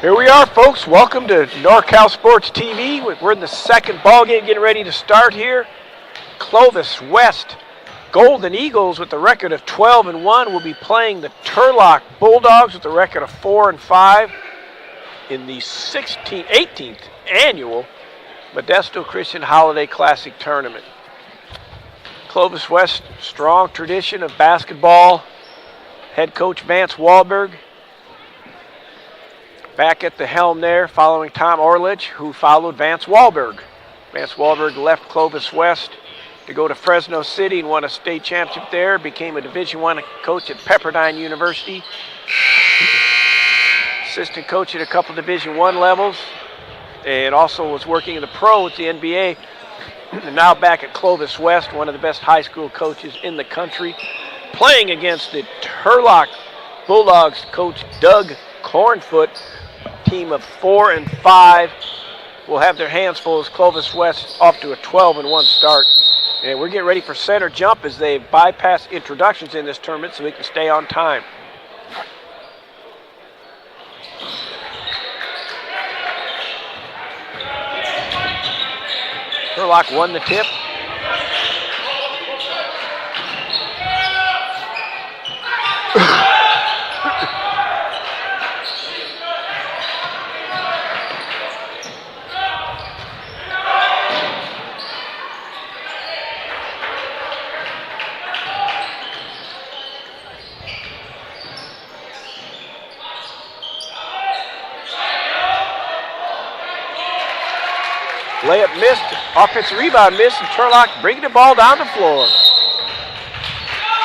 Here we are, folks. Welcome to NorCal Sports TV. We're in the second ball game, getting ready to start here. Clovis West Golden Eagles with the record of 12-1 will be playing the Turlock Bulldogs with the record of 4-5 in the 18th annual Modesto Christian Holiday Classic Tournament. Clovis West, strong tradition of basketball. Head coach Vance Wahlberg back at the helm there, following Tom Orlich, who followed Vance Wahlberg. Vance Wahlberg left Clovis West to go to Fresno City and won a state championship there, became a Division I coach at Pepperdine University, assistant coach at a couple Division I levels, and also was working in the pro with the NBA, and now back at Clovis West, one of the best high school coaches in the country, playing against the Turlock Bulldogs coach Doug Cornfoot, team of 4-5 will have their hands full as Clovis West off to a 12-1 start. And we're getting ready for center jump as they bypass introductions in this tournament so we can stay on time. Turlock won the tip. Layup missed, offensive rebound missed, and Turlock bringing the ball down the floor.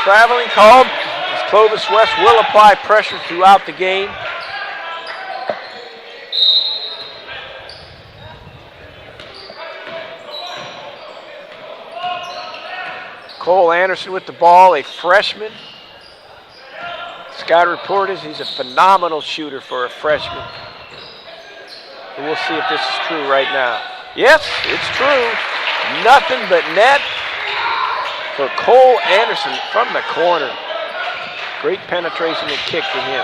Traveling called as Clovis West will apply pressure throughout the game. Cole Anderson with the ball, a freshman. Scout report is he's a phenomenal shooter for a freshman. And we'll see if this is true right now. Yes, it's true. Nothing but net for Cole Anderson from the corner. Great penetration and kick from him.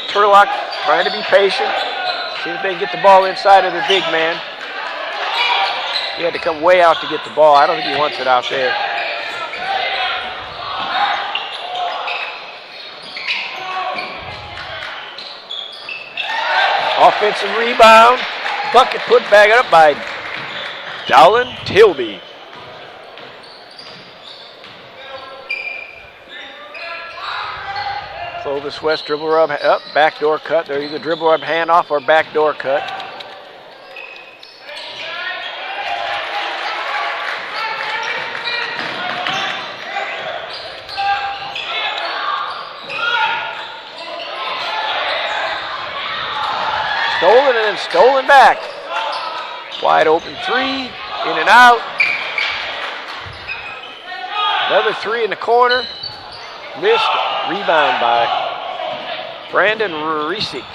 Turlock trying to be patient. See if they can get the ball inside of the big man. He had to come way out to get the ball. I don't think he wants it out there. Offensive rebound. Bucket put back up by Dallin Tilby. Clovis West dribble rub up, backdoor cut. They're either dribble rub handoff or backdoor cut. Stolen and then stolen back. Wide open three, in and out. Another three in the corner. Missed, rebound by Brandon Risick.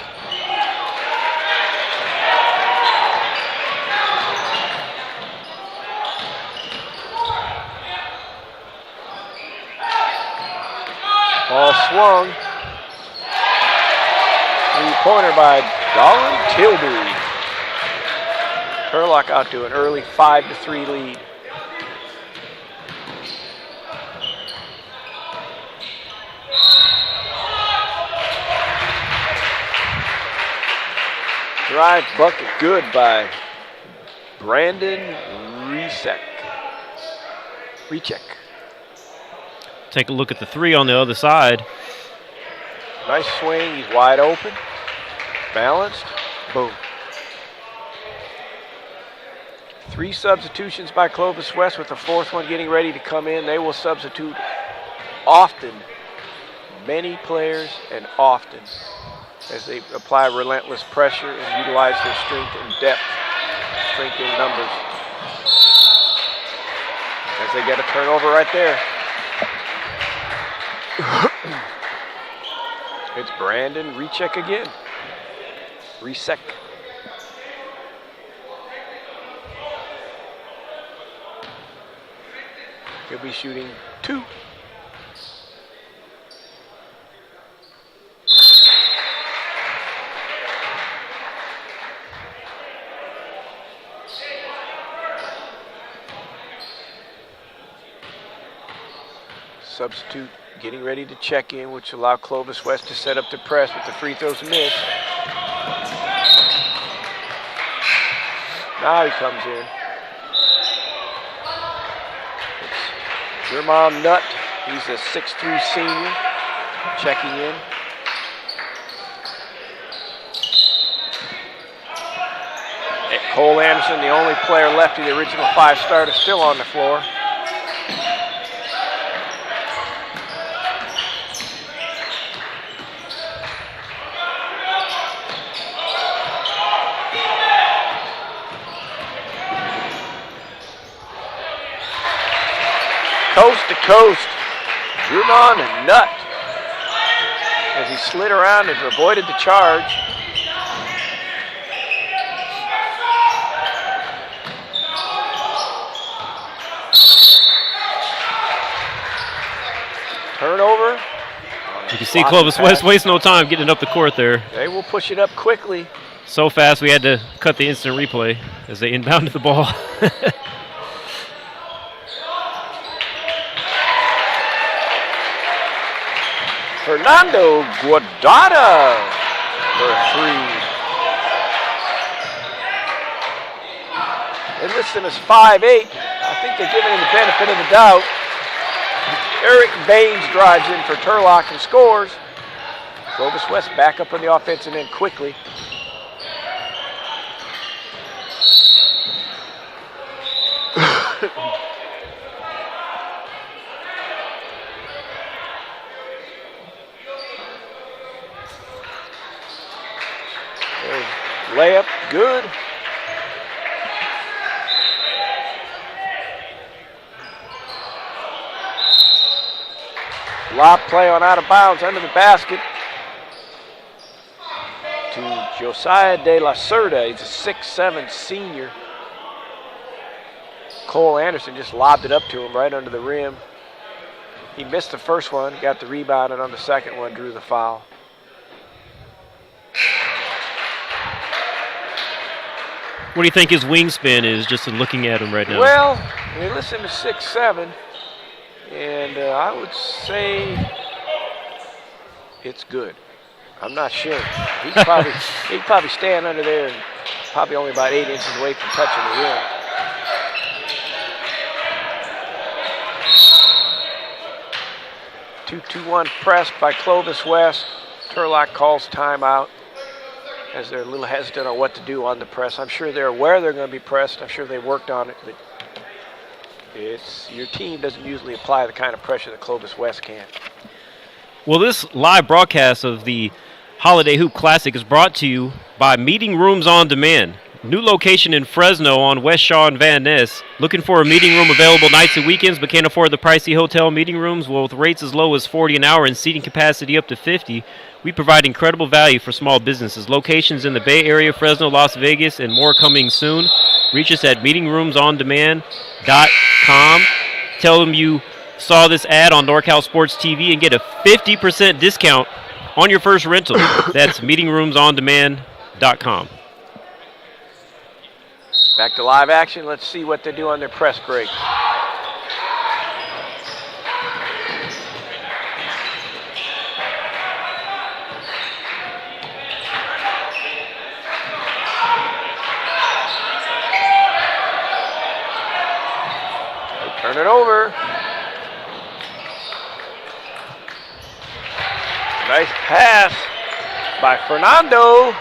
Ball swung. Three-pointer by Dallin Tilby. Turlock out to an early 5-3 lead. Drive bucket good by Brandon Rechek. Take a look at the three on the other side. Nice swing, he's wide open. Balanced, boom. Three substitutions by Clovis West with the fourth one getting ready to come in. They will substitute often, many players and often, as they apply relentless pressure and utilize their strength and depth, strength in numbers. As they get a turnover right there. It's Brandon Rechek again. Rechek. He'll be shooting 2. Substitute getting ready to check in, which allow Clovis West to set up the press with the free throws missed. Now he comes in. It's Jermon Nutt. He's a 6'3" senior checking in. Cole Anderson, the only player left of the original 5 starter, still on the floor. Coast to coast, Jermon Nutt, as he slid around and avoided the charge. Turnover. You can see Clovis West waste no time getting it up the court there. They will push it up quickly. So fast we had to cut the instant replay as they inbounded the ball. Fernando Guadada for 3. Enliston is 5'8". I think they're giving him the benefit of the doubt. Eric Baines drives in for Turlock and scores. Clovis West back up on the offensive end quickly. Layup, good. Lob play on out of bounds under the basket to Josiah De La Cerda. He's a 6'7" senior. Cole Anderson just lobbed it up to him right under the rim. He missed the first one, got the rebound, and on the second one drew the foul. What do you think his wingspan is, just in looking at him right now? Well, they listen to 6'7", and I would say it's good. I'm not sure. He'd probably stand under there and probably only about 8 inches away from touching the rim. Two-2-1 pressed by Clovis West. Turlock calls timeout, as they're a little hesitant on what to do on the press. I'm sure they're aware they're going to be pressed. I'm sure they worked on it, but your team doesn't usually apply the kind of pressure that Clovis West can. Well, this live broadcast of the Holiday Hoop Classic is brought to you by Meeting Rooms on Demand. New location in Fresno on West Shaw and Van Ness. Looking for a meeting room available nights and weekends but can't afford the pricey hotel meeting rooms? Well, with rates as low as $40 an hour and seating capacity up to 50, we provide incredible value for small businesses. Locations in the Bay Area, Fresno, Las Vegas, and more coming soon. Reach us at meetingroomsondemand.com. Tell them you saw this ad on NorCal Sports TV and get a 50% discount on your first rental. That's meetingroomsondemand.com. Back to live action. Let's see what they do on their press break. They turn it over. Nice pass by Fernando.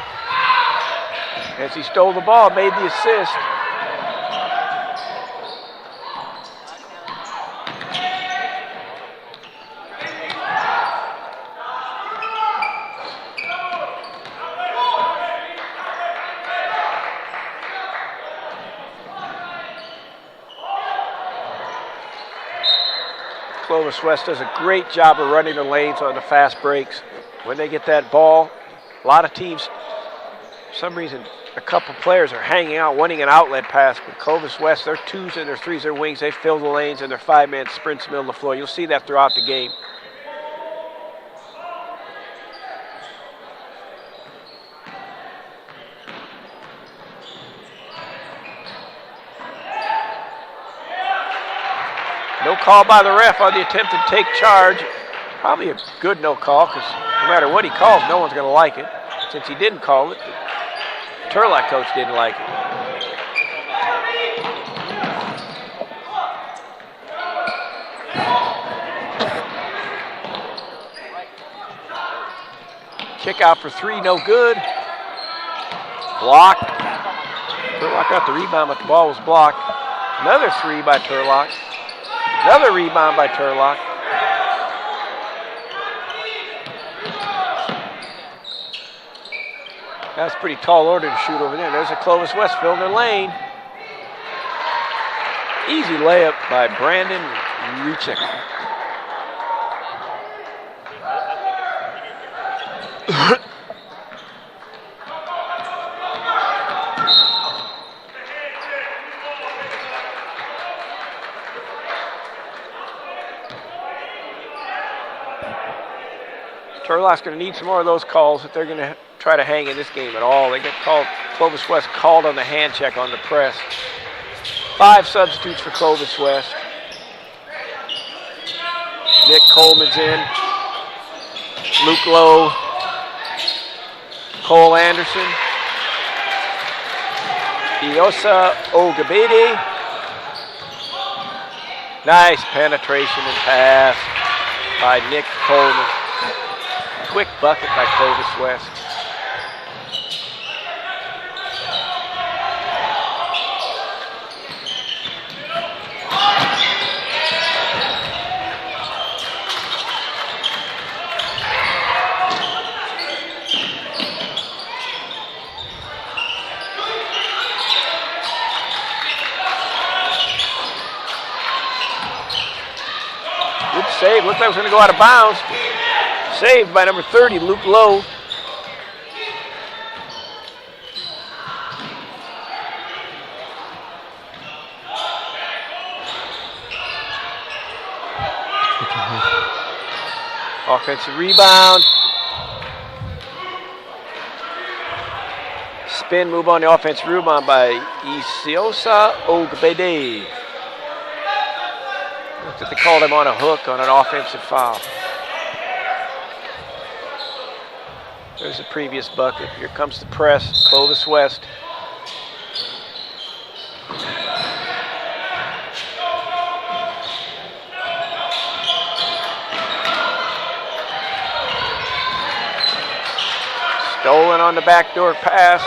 As he stole the ball, made the assist. Clovis West does a great job of running the lanes on the fast breaks. When they get that ball, a lot of teams, for some reason, a couple players are hanging out, wanting an outlet pass, but Clovis West, their twos and their threes, their wings, they fill the lanes and their five-man sprints middle of the floor. You'll see that throughout the game. No call by the ref on the attempt to take charge. Probably a good no call, because no matter what he calls, no one's going to like it. Since he didn't call it, the Turlock coach didn't like it. Kick out for three, no good. Blocked. Turlock got the rebound, but the ball was blocked. Another three by Turlock. Another rebound by Turlock. That's a pretty tall order to shoot over there. There's a Clovis West filling their lane. Easy layup by Brandon Rechick. Turlock's going to need some more of those calls if they're going to try to hang in this game at all. They get called. Clovis West called on the hand check on the press. 5 substitutes for Clovis West. Nick Coleman's in. Luke Lowe. Cole Anderson. Iosa Ogabede. Nice penetration and pass by Nick Coleman. Quick bucket by Clovis West. Good save. Looked like it was going to go out of bounds. Saved by number 30, Luke Lowe. Offensive rebound. Spin move on the offensive rebound by Isiosa Ogbede. Looks like they called him on a hook on an offensive foul. There's the previous bucket. Here comes the press. Clovis West. Stolen on the backdoor pass.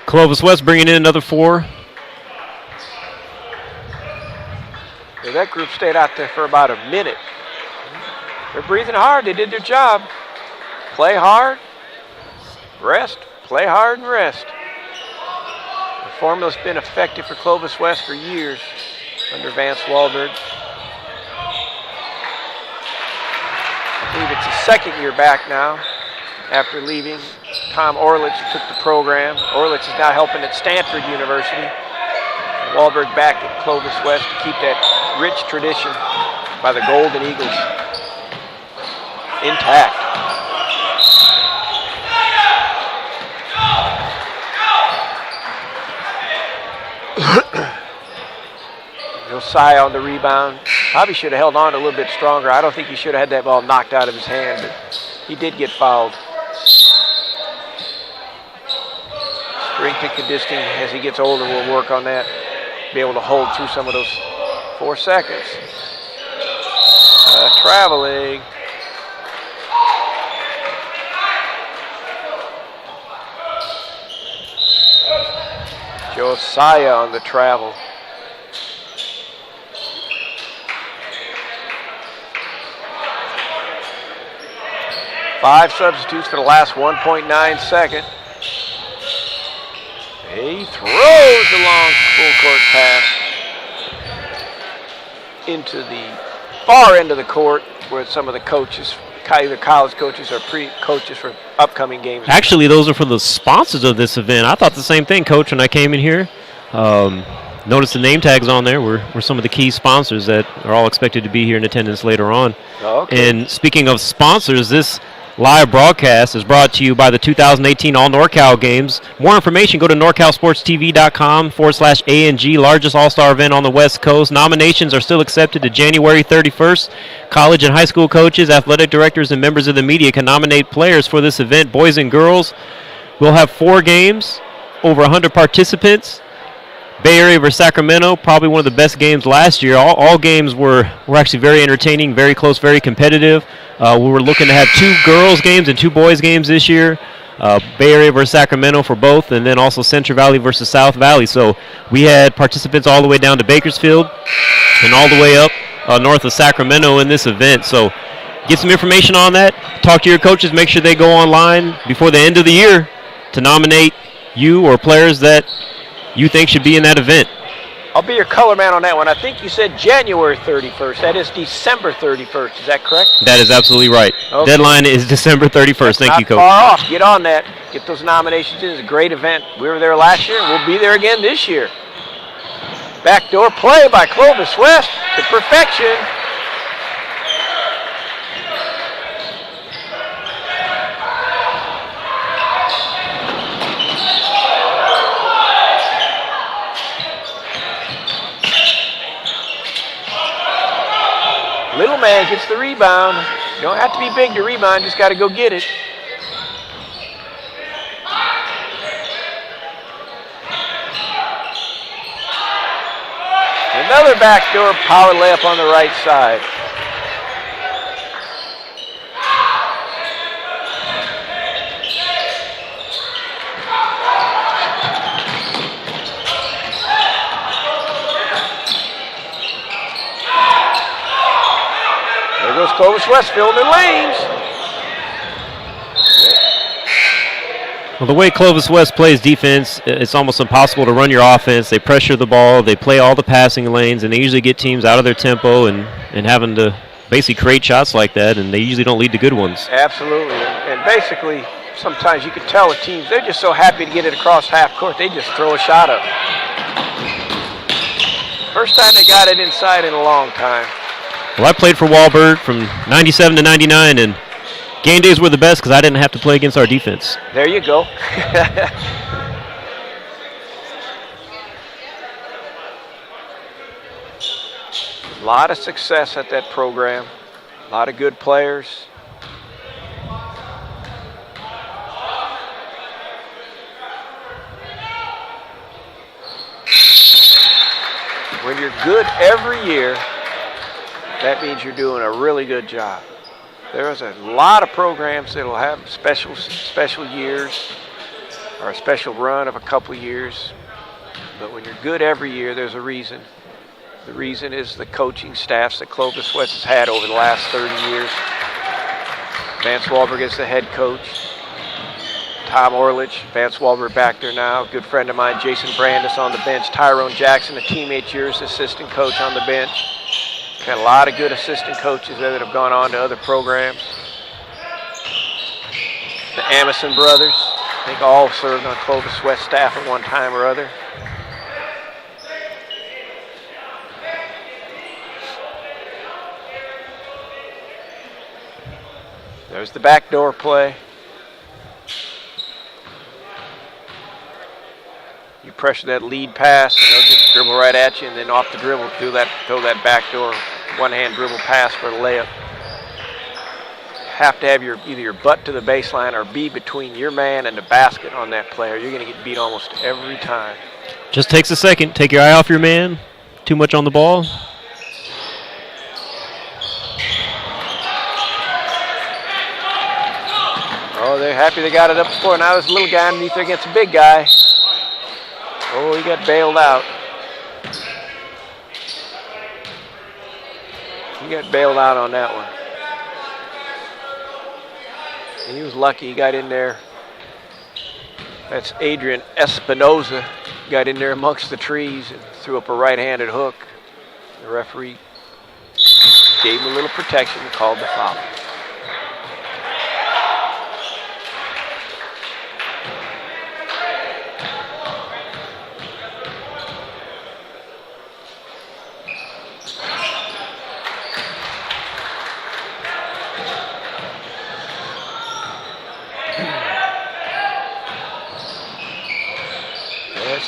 Clovis West bringing in another 4. Yeah, that group stayed out there for about a minute. They're breathing hard. They did their job. Play hard, rest. Play hard and rest. The formula's been effective for Clovis West for years under Vance Wahlberg. I believe it's his second year back now after leaving. Tom Orlich took the program. Orlich is now helping at Stanford University. And Wahlberg back at Clovis West to keep that rich tradition by the Golden Eagles intact. Josiah on the rebound. Probably should have held on a little bit stronger. I don't think he should have had that ball knocked out of his hand, but he did get fouled. Strength and conditioning as he gets older will work on that. Be able to hold through some of those 4 seconds. Traveling. Josiah on the travel. Five substitutes for the last 1.9 second. A He throws the long full court pass into the far end of the court where some of the coaches, either college coaches or pre-coaches for upcoming games. Actually, those are for the sponsors of this event. I thought the same thing, Coach, when I came in here. Noticed the name tags on there were some of the key sponsors that are all expected to be here in attendance later on. Okay. And speaking of sponsors, this live broadcast is brought to you by the 2018 All NorCal Games. More information, go to NorCalSportsTV.com/ANG, largest all-star event on the West Coast. Nominations are still accepted to January 31st. College and high school coaches, athletic directors, and members of the media can nominate players for this event, boys and girls. We'll have 4 games, over 100 participants. Bay Area versus Sacramento, probably one of the best games last year. All games were actually very entertaining, very close, very competitive. We were looking to have 2 girls games and 2 boys games this year. Bay Area versus Sacramento for both, and then also Central Valley versus South Valley. So we had participants all the way down to Bakersfield and all the way up north of Sacramento in this event. So get some information on that. Talk to your coaches. Make sure they go online before the end of the year to nominate you or players that you think should be in that event. I'll be your color man on that one. I think you said January 31st. That is December 31st. Is that correct? That is absolutely right. Okay. Deadline is December 31st. Thank you, Coach. Not far off. Get on that. Get those nominations in. It's a great event. We were there last year, and we'll be there again this year. Backdoor play by Clovis West to perfection. Little man gets the rebound. You don't have to be big to rebound, just got to go get it. Another backdoor power layup on the right side. There goes Clovis West filling their lanes. Well, the way Clovis West plays defense, it's almost impossible to run your offense. They pressure the ball, they play all the passing lanes, and they usually get teams out of their tempo and having to basically create shots like that, and they usually don't lead to good ones. Absolutely. And basically, sometimes you can tell the teams, they're just so happy to get it across half court, they just throw a shot up. First time they got it inside in a long time. Well, I played for Wahlberg from 97 to 99, and game days were the best because I didn't have to play against our defense. There you go. A lot of success at that program. A lot of good players. When you're good every year, that means you're doing a really good job. There's a lot of programs that will have special years or a special run of a couple years. But when you're good every year, there's a reason. The reason is the coaching staffs that Clovis West has had over the last 30 years. Vance Wahlberg is the head coach. Tom Orlich, Vance Wahlberg back there now. Good friend of mine, Jason Brandis on the bench. Tyrone Jackson, a teammate of yours, assistant coach on the bench. Got a lot of good assistant coaches there that have gone on to other programs. The Amison brothers, I think all served on Clovis West staff at one time or other. There's the backdoor play. You pressure that lead pass, and they'll just dribble right at you, and then off the dribble, throw that backdoor one-hand dribble pass for the layup. Have to have either your butt to the baseline or be between your man and the basket on that player. You're going to get beat almost every time. Just takes a second. Take your eye off your man. Too much on the ball. Oh, they're happy they got it up before. Now there's a little guy underneath there against a big guy. Oh, he got bailed out. He got bailed out on that one. And he was lucky he got in there. That's Adrian Espinoza. got in there amongst the trees and threw up a right-handed hook. The referee gave him a little protection and called the foul.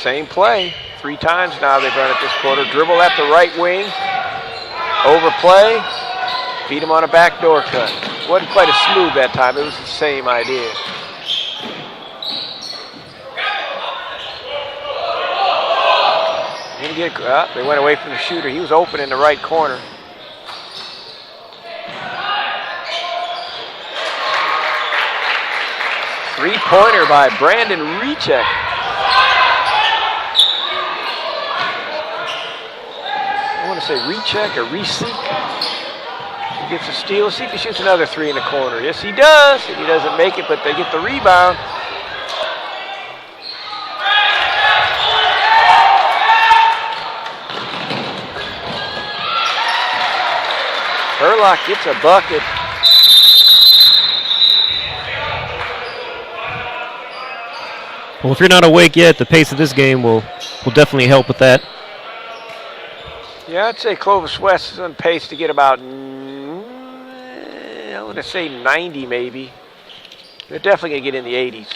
Same play. 3 times now they've run it this quarter. Dribble at the right wing. Overplay. Beat him on a backdoor cut. Wasn't quite as smooth that time. It was the same idea. They went away from the shooter. He was open in the right corner. Three-pointer by Brandon Recheck. I want to say recheck or reseek. He gets a steal. See if he shoots another 3 in the corner. Yes, he does. And he doesn't make it, but they get the rebound. Turlock gets a bucket. Well, if you're not awake yet, the pace of this game will definitely help with that. Yeah, I'd say Clovis West is on pace to get about, I want to say 90 maybe. They're definitely going to get in the 80s.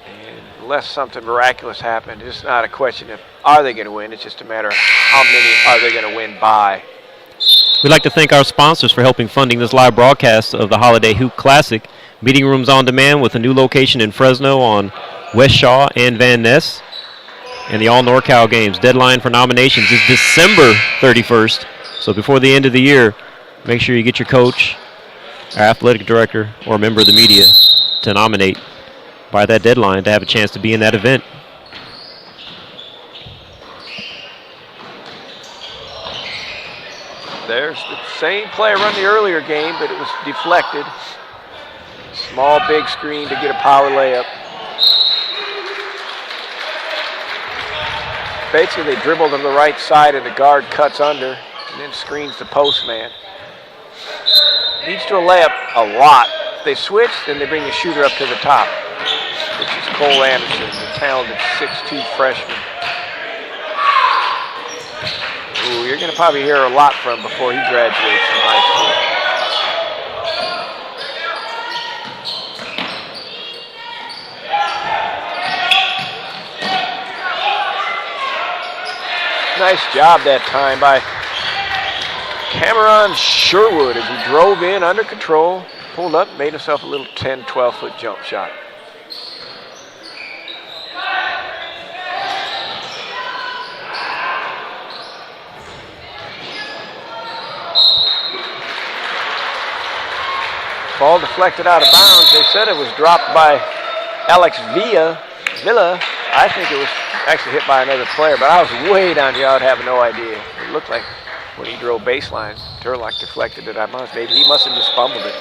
And unless something miraculous happened, it's not a question of are they going to win. It's just a matter of how many are they going to win by. We'd like to thank our sponsors for helping funding this live broadcast of the Holiday Hoop Classic. Meeting Rooms on Demand with a new location in Fresno on West Shaw and Van Ness. And the all NorCal games. Deadline for nominations is December 31st. So before the end of the year, make sure you get your coach, our athletic director, or a member of the media to nominate by that deadline to have a chance to be in that event. There's the same play run the earlier game, but it was deflected. Small, big screen to get a power layup. Basically, they dribble to the right side and the guard cuts under and then screens the post man. Needs to a layup a lot. If they switch, then they bring the shooter up to the top, which is Cole Anderson, the talented 6'2" freshman. Ooh, you're going to probably hear a lot from him before he graduates from high school. Nice job that time by Cameron Sherwood as he drove in under control, pulled up, made himself a little 10, 12-foot jump shot. Ball deflected out of bounds. They said it was dropped by Alex Villa. I think it was actually hit by another player, but I was way down here. I would have no idea. It looked like when he drove baseline, Turlock deflected it. Maybe he must have just fumbled it.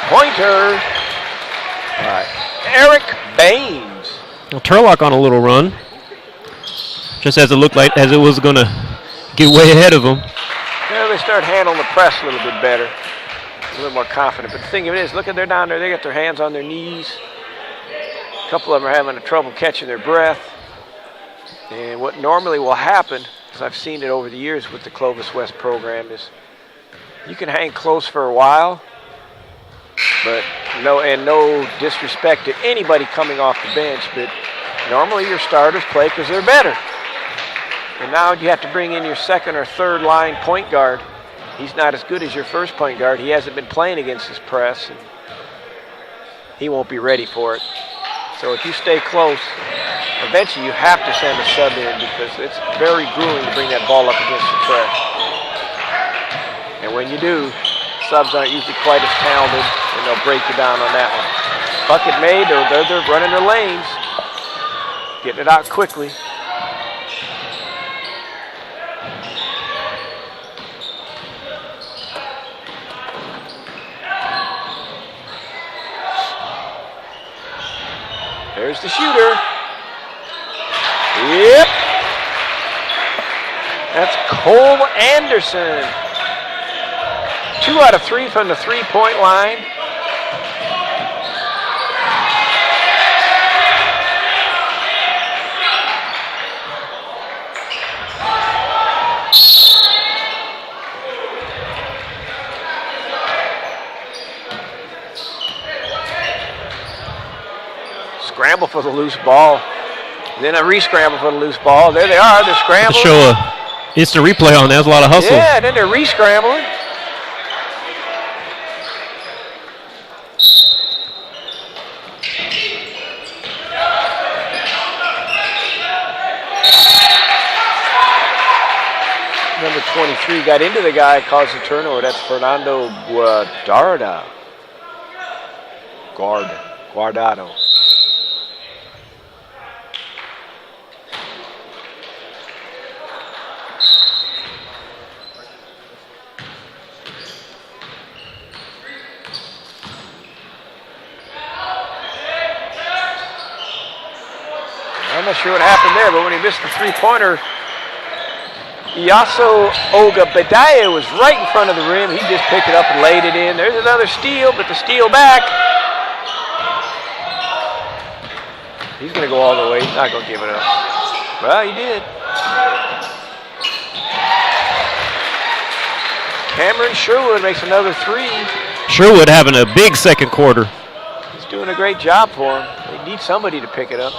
Pointer by Eric Baines. Well, Turlock on a little run, just as it looked like as it was going to get way ahead of him. Yeah, they start handling the press a little bit better, a little more confident. But the thing of it is, look at they're down there. They got their hands on their knees. A couple of them are having trouble catching their breath. And what normally will happen, as I've seen it over the years with the Clovis West program, is you can hang close for a while. But no disrespect to anybody coming off the bench, but normally your starters play because they're better. And now you have to bring in your second or third line point guard. He's not as good as your first point guard. He hasn't been playing against this press, and he won't be ready for it. So if you stay close, eventually you have to send a sub in because it's very grueling to bring that ball up against the press. And when you do, subs aren't usually quite as talented, and they'll break you down on that one. Bucket made, they're running their lanes, getting it out quickly. There's the shooter. Yep. That's Cole Anderson. 2 out of 3 from the three-point line. Scramble for the loose ball. Then a re-scramble for the loose ball. There they are. They're scrambling. Show a instant replay on that. There's a lot of hustle. Yeah, then they're re-scrambling. Number 23 got into the guy, caused the turnover. That's Fernando Guardado. I'm not sure what happened there, but when he missed the three-pointer, Iaso Ogabedaya was right in front of the rim. He just picked it up and laid it in. There's another steal, but the steal back. He's going to go all the way. He's not going to give it up. Well, he did. Cameron Sherwood makes another 3. Sherwood having a big second quarter. He's doing a great job for him. They need somebody to pick it up.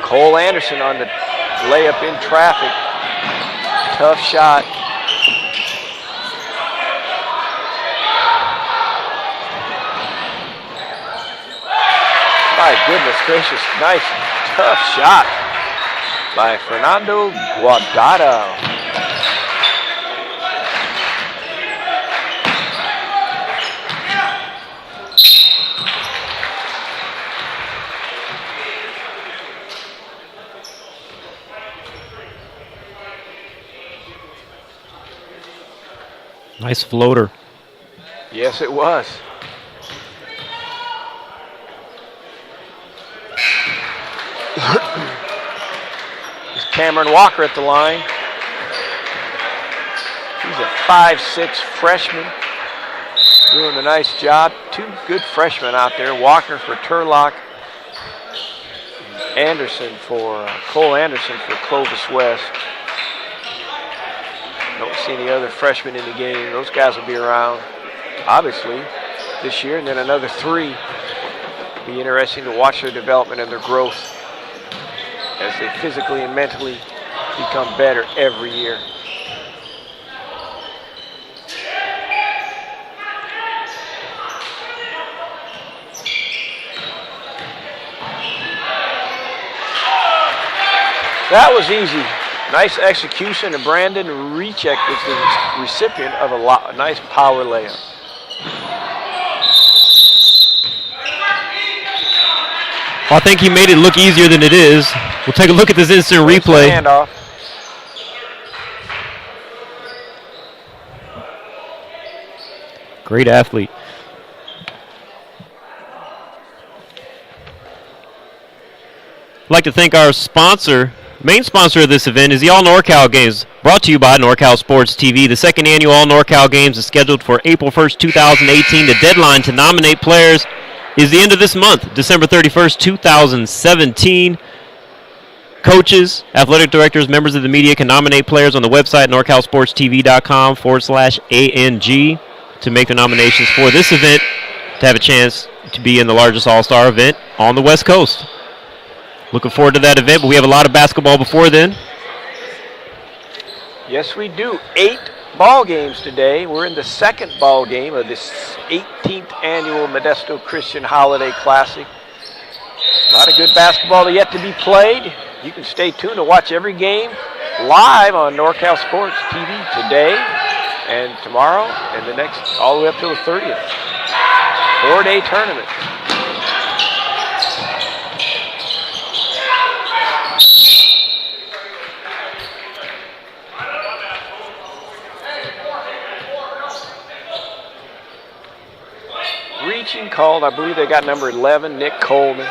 Cole Anderson on the layup in traffic. Tough shot. My goodness gracious, nice tough shot by Fernando Guardado. Nice floater. Yes, it was. It's Cameron Walker at the line. He's a 5'6" freshman. Doing a nice job. 2 good freshmen out there. Walker for Turlock. Anderson for Cole Anderson for Clovis West. Don't see any other freshmen in the game. Those guys will be around, obviously, this year. And then another 3. Be interesting to watch their development and their growth as they physically and mentally become better every year. That was easy. Nice execution, and Brandon Recheck was the recipient of a nice power layup. Well, I think he made it look easier than it is. We'll take a look at this instant replay. Handoff. Great athlete. I'd like to thank our sponsor. Main sponsor of this event is the All NorCal Games, brought to you by NorCal Sports TV. The second annual All NorCal Games is scheduled for April 1st, 2018. The deadline to nominate players is the end of this month, December 31st, 2017. Coaches, athletic directors, members of the media can nominate players on the website, norcalsportstv.com/ANG, to make the nominations for this event to have a chance to be in the largest All-Star event on the West Coast. Looking forward to that event, but we have a lot of basketball before then. Yes, we do. 8 ball games today. We're in the second ball game of this 18th annual Modesto Christian Holiday Classic. A lot of good basketball yet to be played. You can stay tuned to watch every game live on NorCal Sports TV today and tomorrow and the next, all the way up till the 30th. 4-day tournament. Reaching called, I believe they got number 11, Nick Coleman.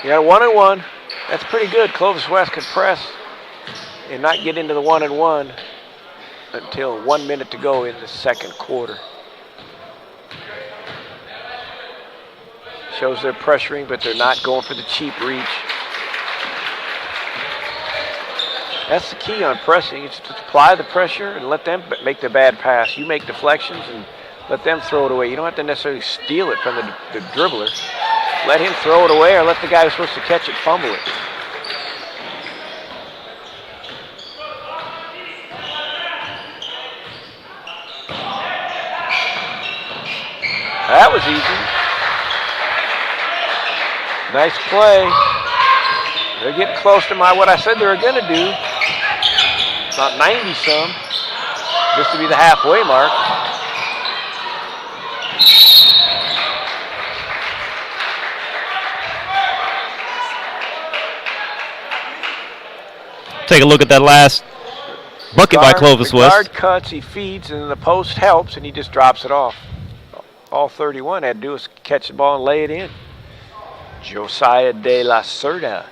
You got a 1-and-1. That's pretty good. Clovis West could press and not get into the 1-and-1 until 1 minute to go in the second quarter. Shows they're pressuring, but they're not going for the cheap reach. That's the key on pressing. It's to apply the pressure and let them make the bad pass. You make deflections and let them throw it away. You don't have to necessarily steal it from the dribbler. Let him throw it away or let the guy who's supposed to catch it fumble it. That was easy. Nice play. They're getting close to what I said they were going to do. About 90-some. This to be the halfway mark. Take a look at that last bucket by Clovis the West. Guard cuts, he feeds, and then the post helps, and he just drops it off. All 31 had to do was catch the ball and lay it in. Josiah De La Cerda,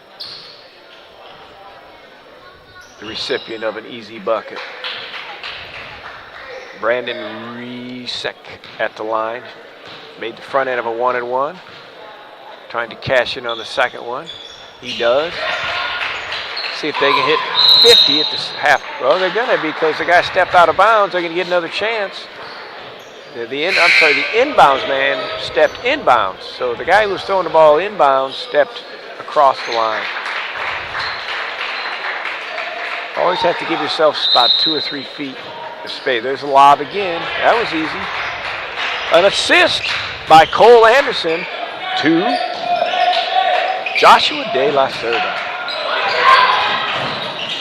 the recipient of an easy bucket. Brandon Resek at the line. Made the front end of a 1-and-1. Trying to cash in on the second one. He does. See if they can hit 50 at the half. Well, they're going to, because the guy stepped out of bounds. They're going to get another chance. The inbounds man stepped inbounds. So the guy who was throwing the ball inbounds stepped across the line. Always have to give yourself about 2 or 3 feet of space. There's a lob again. That was easy. An assist by Cole Anderson to Joshua De La Cerda.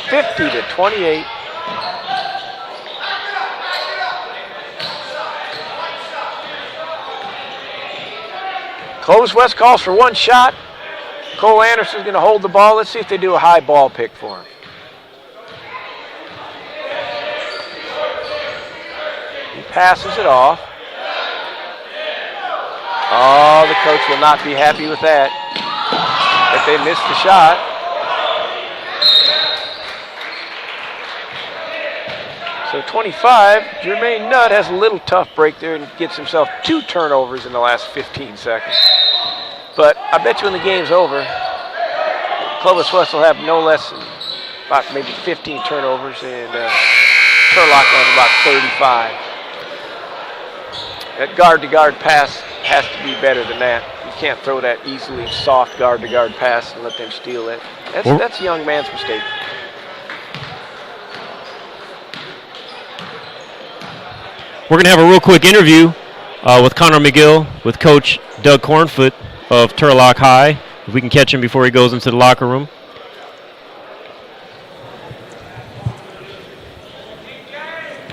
50-28. Clovis West calls for one shot. Cole Anderson's going to hold the ball. Let's see if they do a high ball pick for him. He passes it off. Oh, the coach will not be happy with that. If they missed the shot. So 25, Jermaine Nutt has a little tough break there and gets himself 2 turnovers in the last 15 seconds. But I bet you when the game's over, Clovis West will have no less than about maybe 15 turnovers, and Turlock will have about 35. That guard-to-guard pass has to be better than that. You can't throw that easily soft guard-to-guard pass and let them steal it. That's a young man's mistake. We're going to have a real quick interview with Connor McGill, with Coach Doug Cornfoot of Turlock High, if we can catch him before he goes into the locker room.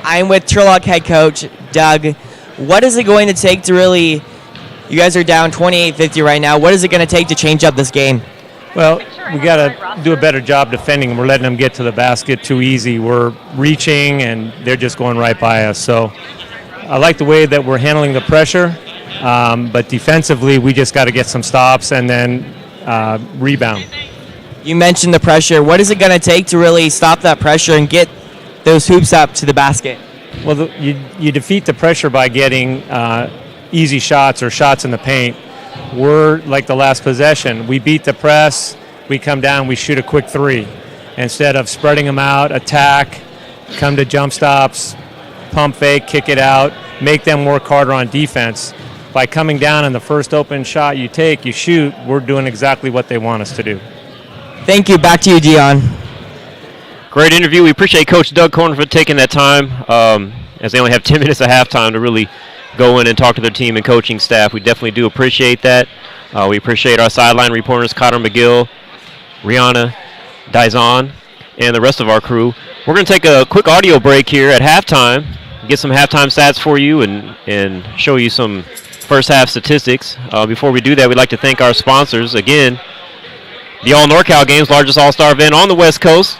I'm with Turlock head coach Doug. What is it going to take to really, you guys are down 28-50 right now, what is it going to take to change up this game? Well, we got to do a better job defending. We're letting them get to the basket too easy. We're reaching, and they're just going right by us. So I like the way that we're handling the pressure, but defensively, we just got to get some stops and then rebound. You mentioned the pressure. What is it going to take to really stop that pressure and get those hoops up to the basket? Well, you defeat the pressure by getting easy shots or shots in the paint. We're like the last possession. We beat the press, we come down, we shoot a quick 3. Instead of spreading them out, attack, come to jump stops, pump fake, kick it out, make them work harder on defense. By coming down and the first open shot you take, you shoot, we're doing exactly what they want us to do. Thank you. Back to you, Dion. Great interview. We appreciate Coach Doug Cornfoot taking that time, as they only have 10 minutes of halftime to really go in and talk to their team and coaching staff. We definitely do appreciate that. We appreciate our sideline reporters, Cotter McGill, Rihanna, Dizon, and the rest of our crew. We're going to take a quick audio break here at halftime, get some halftime stats for you and show you some first half statistics. Before we do that, we'd like to thank our sponsors. Again, the All NorCal Games, largest all-star event on the West Coast.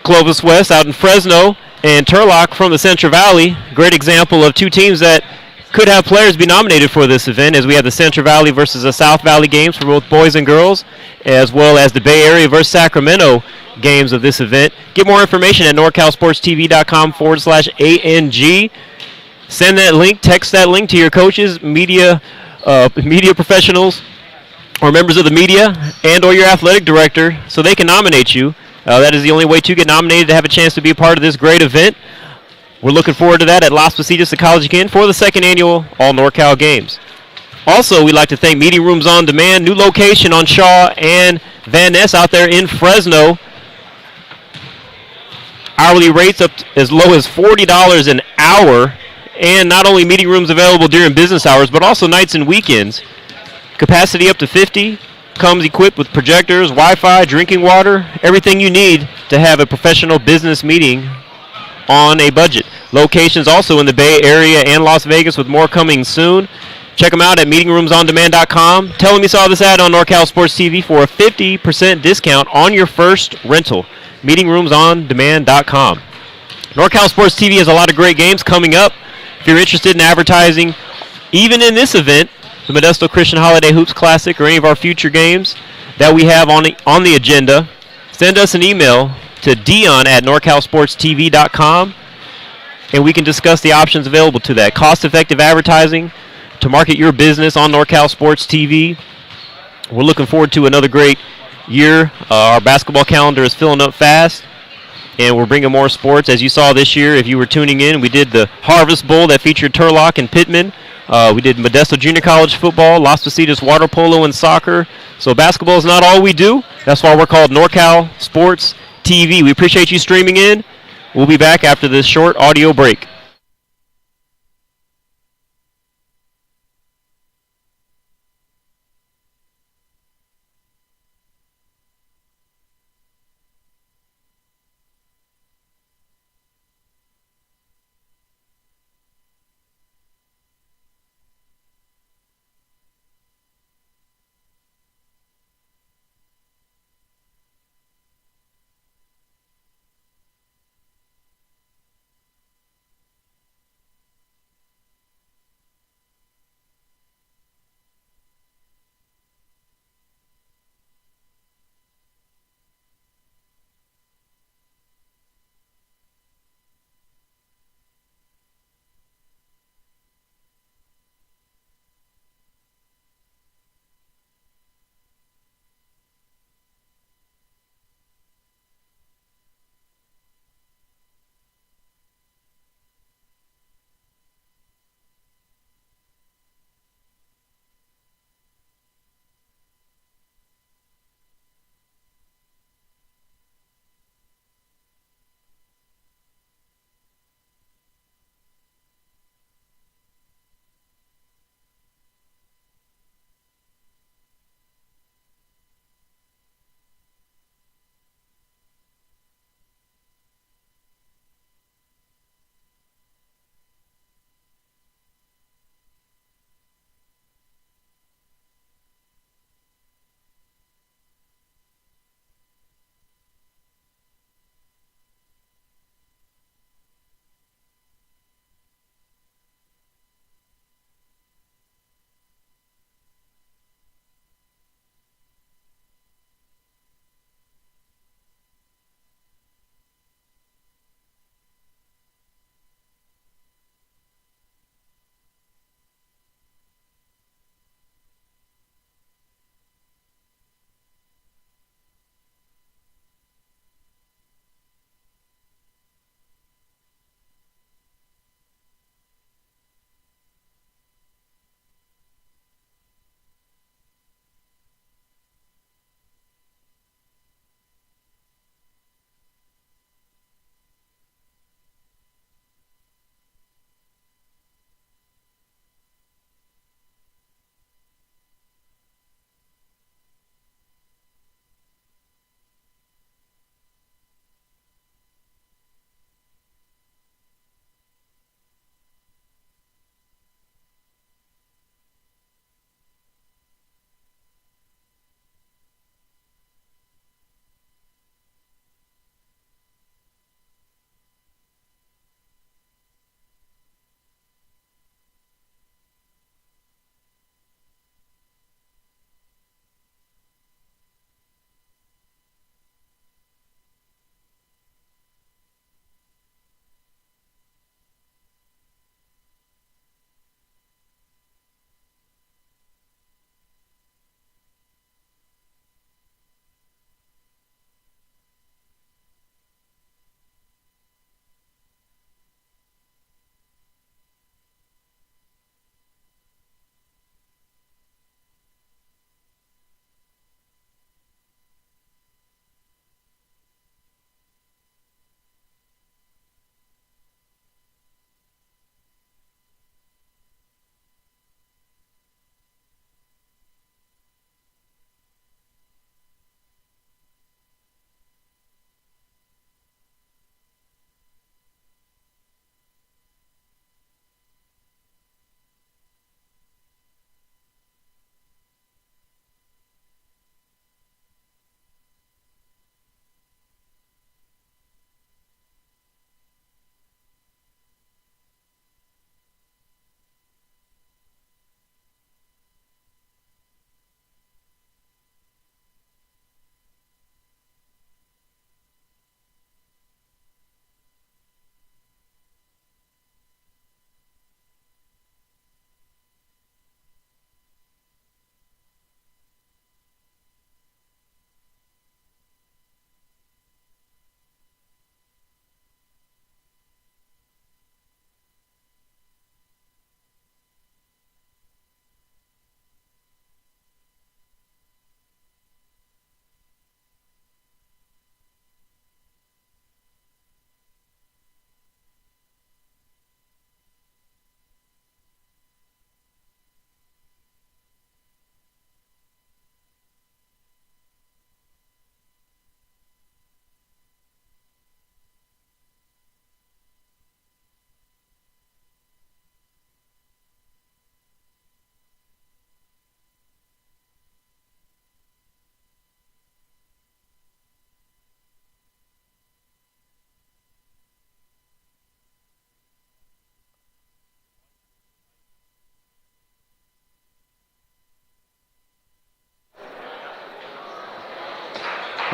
Clovis West out in Fresno and Turlock from the Central Valley. Great example of two teams that could have players be nominated for this event, as we have the Central Valley versus the South Valley games for both boys and girls, as well as the Bay Area versus Sacramento games of this event. Get more information at norcalsportstv.com/ANG. Send that link, text that link to your coaches, media professionals, or members of the media, and or your athletic director, so they can nominate you. That is the only way to get nominated, to have a chance to be a part of this great event. We're looking forward to that at Las Positas Ecology Inn for the second annual All NorCal Games. Also, we'd like to thank Meeting Rooms on Demand, new location on Shaw and Van Ness out there in Fresno. Hourly rates up as low as $40 an hour, and not only meeting rooms available during business hours, but also nights and weekends. Capacity up to 50, comes equipped with projectors, Wi-Fi, drinking water, everything you need to have a professional business meeting on a budget. Locations also in the Bay Area and Las Vegas, with more coming soon. Check them out at meetingroomsondemand.com. Tell them you saw this ad on NorCal Sports TV for a 50% discount on your first rental. meetingroomsondemand.com. NorCal Sports TV has a lot of great games coming up. If you're interested in advertising, even in this event, the Modesto Christian Holiday Hoops Classic, or any of our future games that we have on the agenda, send us an email to dion@norcalsportstv.com, and we can discuss the options available to that. Cost-effective advertising to market your business on NorCal Sports TV. We're looking forward to another great year. Our basketball calendar is filling up fast, and we're bringing more sports. As you saw this year, if you were tuning in, we did the Harvest Bowl that featured Turlock and Pittman. We did Modesto Junior College football, Las Positas water polo, and soccer. So basketball is not all we do. That's why we're called NorCal Sports TV. We appreciate you streaming in. We'll be back after this short audio break.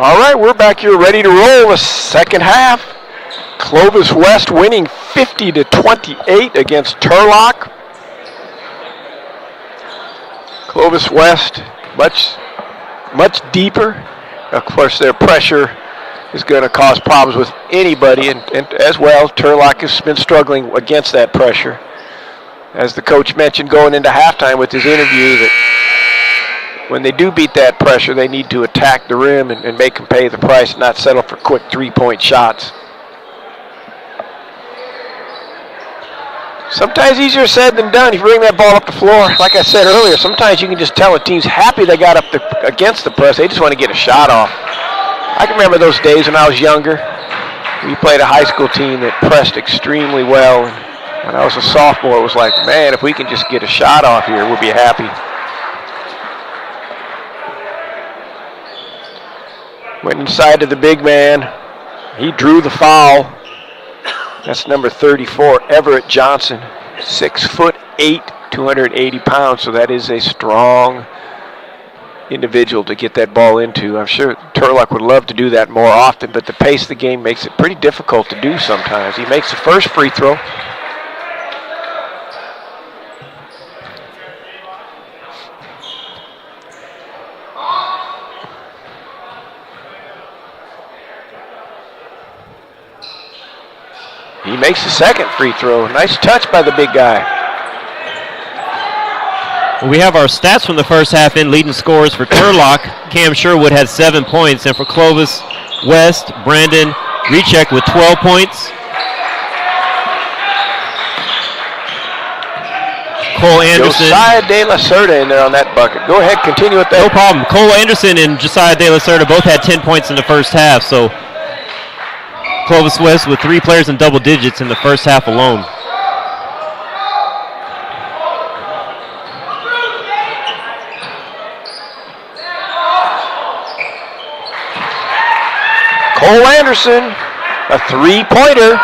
All right, we're back here ready to roll the second half. Clovis West winning 50-28 against Turlock. Clovis West much deeper. Of course, their pressure is going to cause problems with anybody, and as well, Turlock has been struggling against that pressure. As the coach mentioned going into halftime with his interview, that when they do beat that pressure, they need to attack the rim and make them pay the price, not settle for quick three-point shots. Sometimes easier said than done. You bring that ball up the floor. Like I said earlier, sometimes you can just tell a team's happy they got up against the press. They just want to get a shot off. I can remember those days when I was younger. We played a high school team that pressed extremely well. And when I was a sophomore, it was like, man, if we can just get a shot off here, we'll be happy. Went inside to the big man. He drew the foul. That's number 34, Everett Johnson, 6'8", 280 pounds. So that is a strong individual to get that ball into. I'm sure Turlock would love to do that more often, but the pace of the game makes it pretty difficult to do sometimes. He makes the first free throw. He makes the second free throw. Nice touch by the big guy. We have our stats from the first half in. Leading scorers for Turlock, Cam Sherwood had 7 points, and for Clovis West, Brandon Recheck with 12 points. Cole Anderson. Josiah De La Cerda in there on that bucket. Go ahead, continue with that. No problem. Cole Anderson and Josiah De La Cerda both had 10 points in the first half, so Clovis West with 3 players in double digits in the first half alone. Cole Anderson, a three-pointer.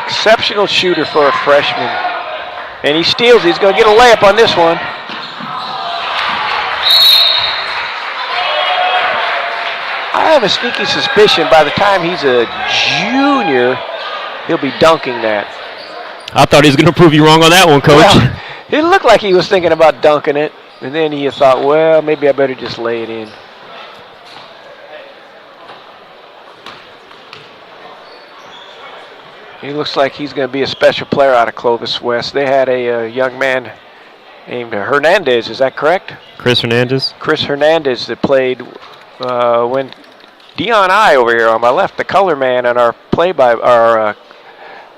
Exceptional shooter for a freshman. And he steals. He's going to get a layup on this one. I have a sneaky suspicion by the time he's a junior, he'll be dunking that. I thought he was going to prove you wrong on that one, Coach. Well, it looked like he was thinking about dunking it, and then he thought, well, maybe I better just lay it in. He looks like he's going to be a special player out of Clovis West. They had a young man named Hernandez, is that correct? Chris Hernandez. Chris Hernandez that played when Dion I over here on my left, the color man, and our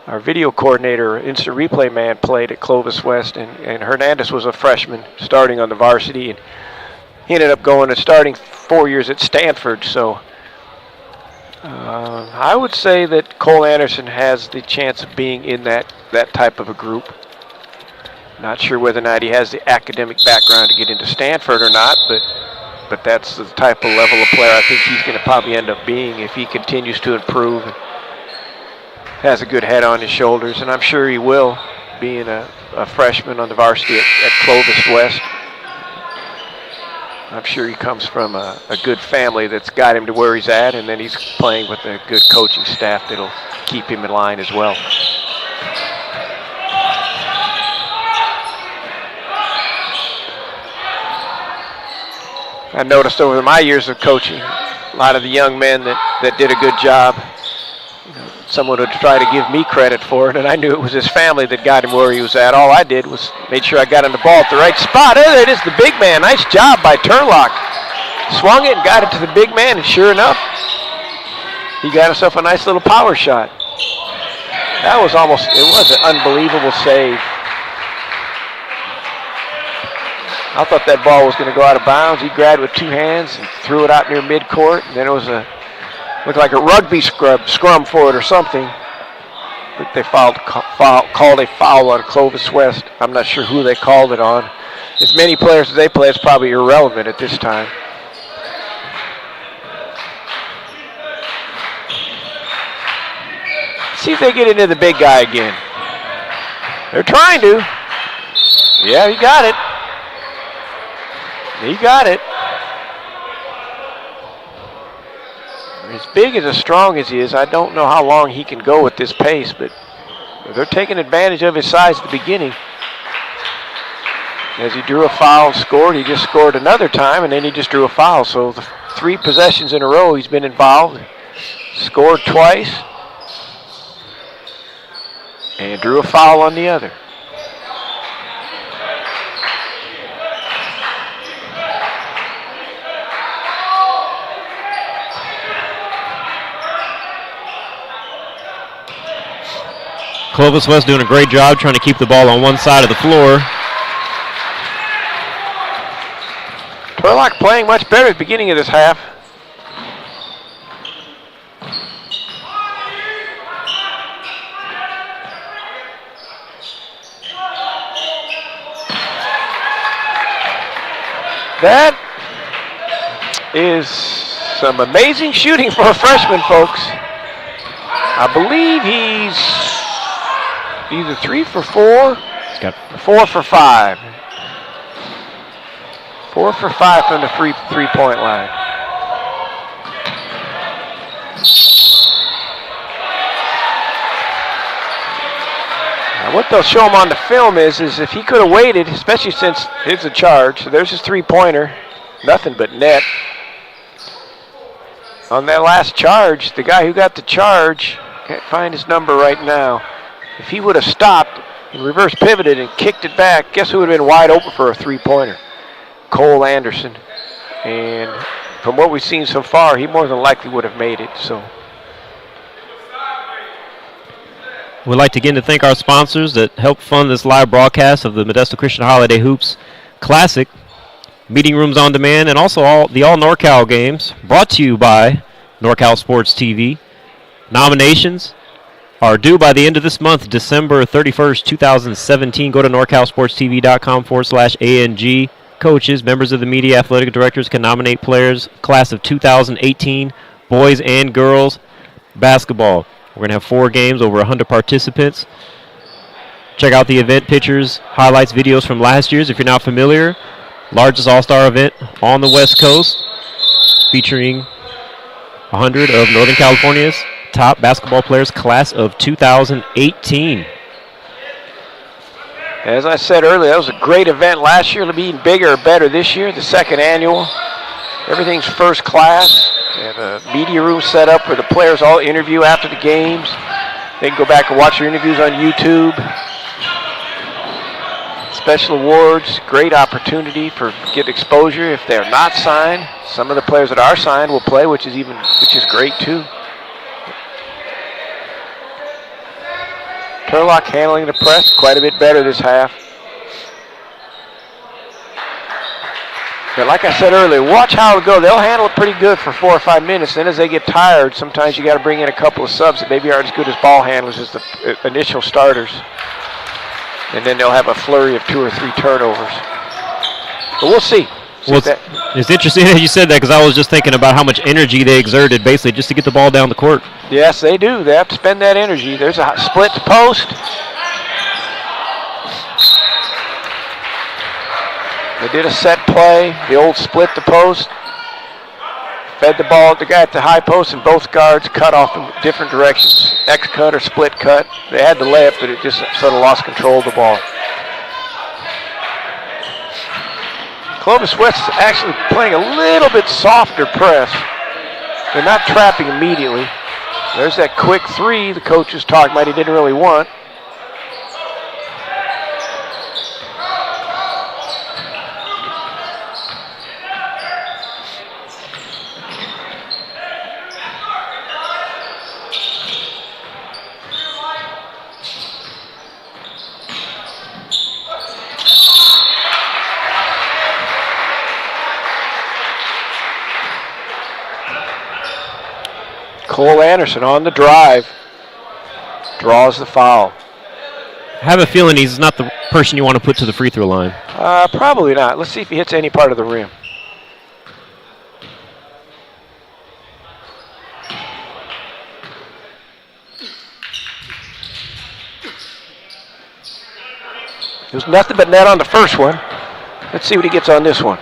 our video coordinator, instant replay man, played at Clovis West, and Hernandez was a freshman starting on the varsity, and he ended up going and starting 4 years at Stanford. So I would say that Cole Anderson has the chance of being in that type of a group. Not sure whether or not he has the academic background to get into Stanford or not, but that's the type of level of player I think he's going to probably end up being if he continues to improve and has a good head on his shoulders, and I'm sure he will, being a freshman on the varsity at Clovis West. I'm sure he comes from a good family that's got him to where he's at, and then he's playing with a good coaching staff that'll keep him in line as well. I noticed over my years of coaching, a lot of the young men that did a good job, someone would try to give me credit for it, and I knew it was his family that got him where he was at. All I did was made sure I got him the ball at the right spot. Oh, there it is, the big man. Nice job by Turlock. Swung it and got it to the big man, and sure enough, he got himself a nice little power shot. That was it was an unbelievable save. I thought that ball was going to go out of bounds. He grabbed it with 2 hands and threw it out near midcourt, and then it was looked like a rugby scrum for it or something. I think they called a foul on Clovis West. I'm not sure who they called it on. As many players as they play, it's probably irrelevant at this time. See if they get into the big guy again. They're trying to. Yeah, he got it. He got it. As big and as strong as he is, I don't know how long he can go at this pace, but they're taking advantage of his size at the beginning. As he drew a foul and scored, he just scored another time, and then he just drew a foul. So the 3 possessions in a row he's been involved. Scored twice, and drew a foul on the other. Clovis West doing a great job trying to keep the ball on one side of the floor. Turlock playing much better at the beginning of this half. That is some amazing shooting for a freshman, folks. I believe he's either 3 for 4, He's got 4 for 5. 4 for 5 from the three-point line. Now what they'll show him on the film is if he could have waited, especially since it's a charge. So there's his three-pointer, nothing but net. On that last charge, the guy who got the charge, can't find his number right now. If he would have stopped and reverse pivoted and kicked it back, guess who would have been wide open for a three-pointer? Cole Anderson. And from what we've seen so far, he more than likely would have made it. So We'd like to again to thank our sponsors that help fund this live broadcast of the Modesto Christian Holiday Hoops Classic, Meeting Rooms on Demand, and also all NorCal games, brought to you by NorCal Sports TV. Nominations are due by the end of this month, December 31st, 2017. Go to norcalsportstv.com/ANG. Coaches, members of the media, athletic directors can nominate players, class of 2018, boys and girls basketball. We're going to have 4 games, over 100 participants. Check out the event pictures, highlights, videos from last year's if you're not familiar. Largest all-star event on the West Coast, featuring 100 of Northern California's top basketball players, class of 2018. as I said earlier, that was a great event last year. It'll be even bigger or better this year, the second annual. Everything's first class. They have a media room set up where the players all interview after the games. They can go back and watch their interviews on YouTube. Special awards, great opportunity for get exposure if they're not signed. Some of the players that are signed will play, which is great too. Turlock handling the press quite a bit better this half. But like I said earlier, watch how it'll go. They'll handle it pretty good for 4 or 5 minutes. Then as they get tired, sometimes you got to bring in a couple of subs that maybe aren't as good as ball handlers as the initial starters. And then they'll have a flurry of 2 or 3 turnovers. But we'll see. Well, it's interesting that you said that, because I was just thinking about how much energy they exerted basically just to get the ball down the court. Yes, they do. They have to spend that energy. There's a split post. They did a set play, the old split the post. Fed the ball at the guy at the high post, and both guards cut off in different directions. X cut or split cut. They had the layup, but it just sort of lost control of the ball. Clovis West is actually playing a little bit softer press. They're not trapping immediately. There's that quick 3 the coach was talking about he didn't really want. Cole Anderson on the drive, draws the foul. I have a feeling he's not the person you want to put to the free throw line. Probably not. Let's see if he hits any part of the rim. It was nothing but net on the first one. Let's see what he gets on this one.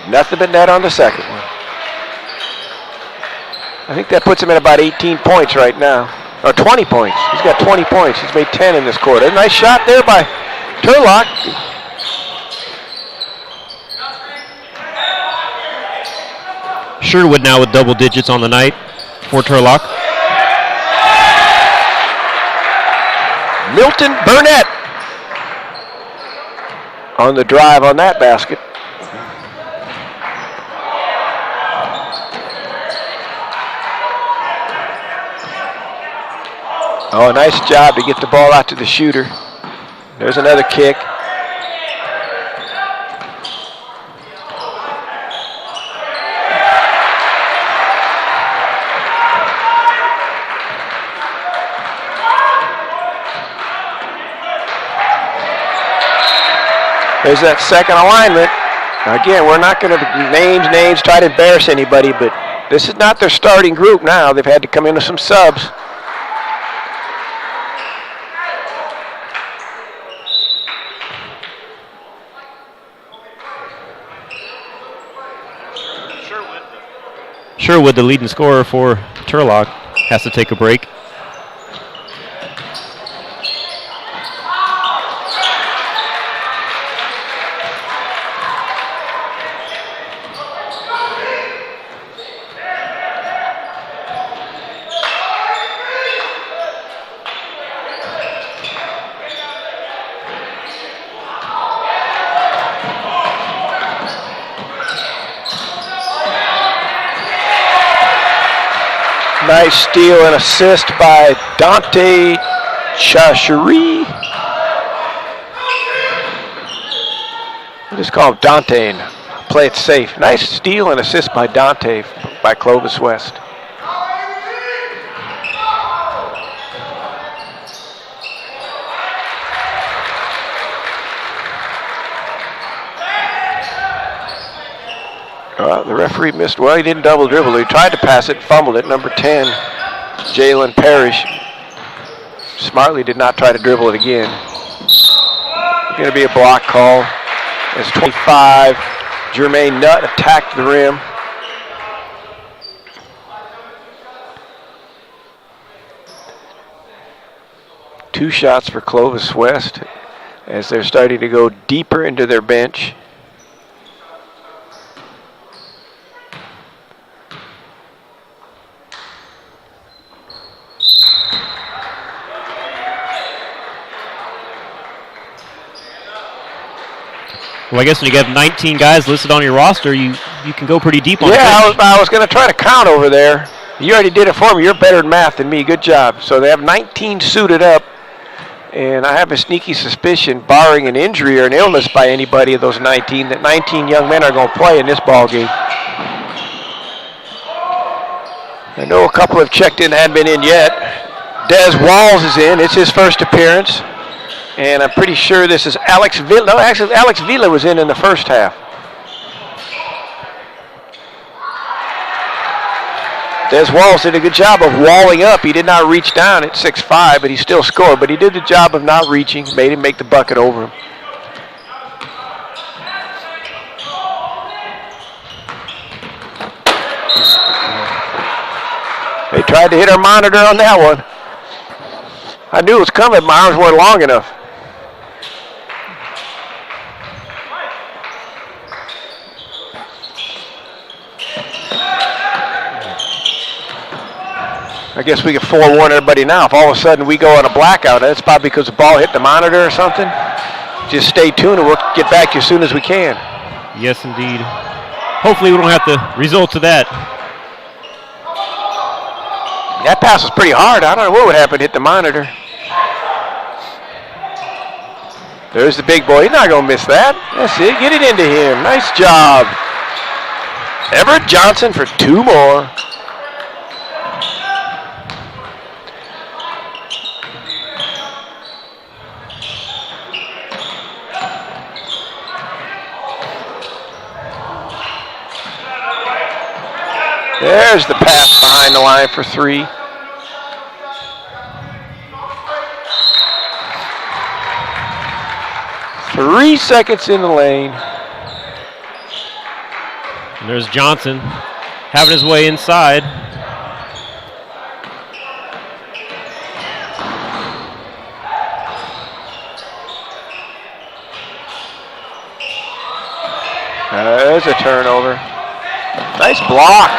Nothing but net on the second one. I think that puts him at about 18 points right now. Or 20 points. He's got 20 points. He's made 10 in this quarter. A nice shot there by Turlock. Sherwood now with double digits on the night for Turlock. Milton Burnett on the drive on that basket. Oh, nice job to get the ball out to the shooter. There's another kick. There's that second alignment. Again, we're not going to names, try to embarrass anybody, but this is not their starting group now. They've had to come in with some subs. Sherwood, the leading scorer for Turlock, has to take a break. Nice steal and assist by Dante Chacheri. We'll just call him Dante and play it safe. Nice steal and assist by Dante by Clovis West. The referee missed. Well, he didn't double dribble. He tried to pass it, fumbled it. Number 10, Jalen Parrish, smartly did not try to dribble it again. It's going to be a block call. As 25, Jermaine Nutt attacked the rim. Two shots for Clovis West as they're starting to go deeper into their bench. Well, I guess when you have 19 guys listed on your roster, you can go pretty deep on the bench. I was going to try to count over there. You already did it for me. You're better at math than me. Good job. So they have 19 suited up, and I have a sneaky suspicion, barring an injury or an illness by anybody of those 19, that 19 young men are going to play in this ball game. I know a couple have checked in, hadn't been in yet. Des Walls is in. It's his first appearance. And I'm pretty sure this is Alex Villa. No, actually, Alex Villa was in the first half. Des Walls did a good job of walling up. He did not reach down at 6'5", but he still scored. But he did the job of not reaching, made him make the bucket over him. They tried to hit our monitor on that one. I knew it was coming. My arms weren't long enough. I guess we can forewarn everybody now. If all of a sudden we go on a blackout, that's probably because the ball hit the monitor or something. Just stay tuned and we'll get back to you as soon as we can. Yes, indeed. Hopefully we don't have to resort to that. That pass was pretty hard. I don't know what would happen to hit the monitor. There's the big boy. He's not going to miss that. That's it. Get it into him. Nice job. Everett Johnson for two more. There's the pass behind the line for three. 3 seconds in the lane. And there's Johnson having his way inside. There's a turnover. Nice block.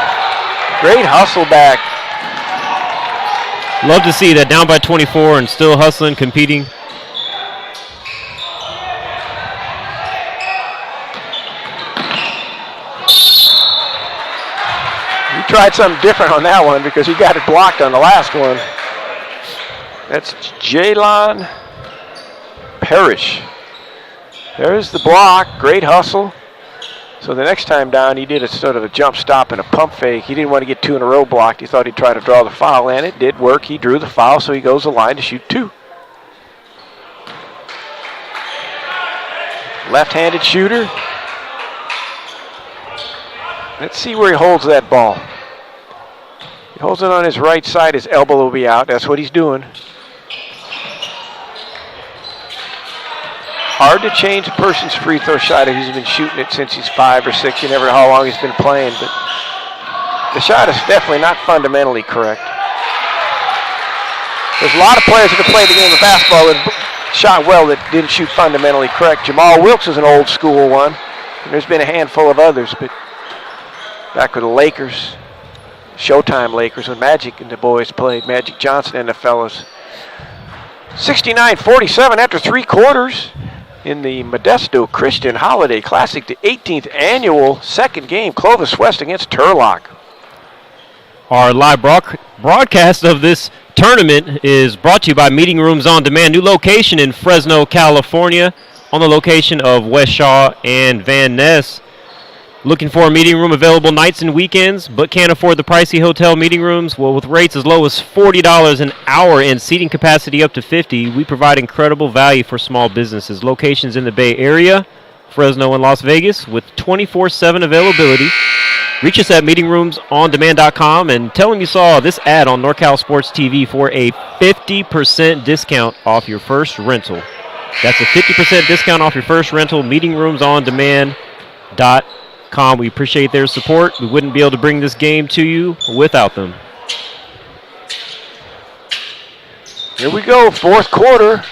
Great hustle back. Love to see that, down by 24 and still hustling, competing. He tried something different on that one because he got it blocked on the last one. That's Jalon Parrish. There's the block. Great hustle. So the next time down, he did a sort of a jump stop and a pump fake. He didn't want to get 2 in a row blocked. He thought he'd try to draw the foul, and it did work. He drew the foul, so he goes to the line to shoot 2. Left-handed shooter. Let's see where he holds that ball. He holds it on his right side. His elbow will be out. That's what he's doing. Hard to change a person's free throw shot if he's been shooting it since he's 5 or 6. You never know how long he's been playing, but the shot is definitely not fundamentally correct. There's a lot of players that have played the game of basketball that shot well that didn't shoot fundamentally correct. Jamal Wilkes is an old school one, and there's been a handful of others, but back with the Lakers, Showtime Lakers, when Magic and the boys played, Magic Johnson and the fellas. 69-47 after 3 quarters. In the Modesto Christian Holiday Classic, the 18th annual second game, Clovis West against Turlock. Our live broadcast of this tournament is brought to you by Meeting Rooms On Demand. New location in Fresno, California, on the location of West Shaw and Van Ness. Looking for a meeting room available nights and weekends, but can't afford the pricey hotel meeting rooms? Well, with rates as low as $40 an hour and seating capacity up to 50, we provide incredible value for small businesses. Locations in the Bay Area, Fresno, and Las Vegas with 24/7 availability. Reach us at meetingroomsondemand.com and tell them you saw this ad on NorCal Sports TV for a 50% discount off your first rental. That's a 50% discount off your first rental, meetingroomsondemand.com. We appreciate their support. We wouldn't be able to bring this game to you without them. Here we go, 4th quarter.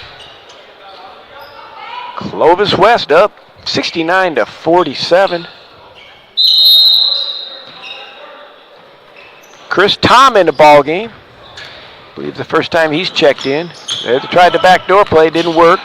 Clovis West up 69-47. Chris Tom in the ball game. I believe the first time he's checked in. They tried the backdoor play, didn't work.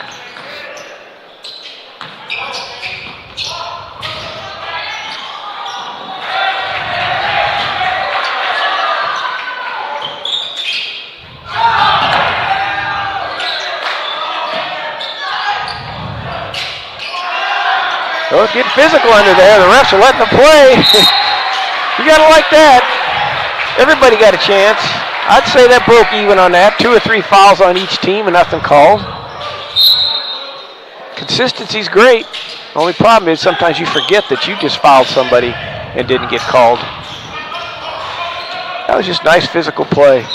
Oh, it's getting physical under there. The refs are letting them play. You got to like that. Everybody got a chance. I'd say that broke even on that. 2 or 3 fouls on each team and nothing called. Consistency's great. The only problem is sometimes you forget that you just fouled somebody and didn't get called. That was just nice physical play.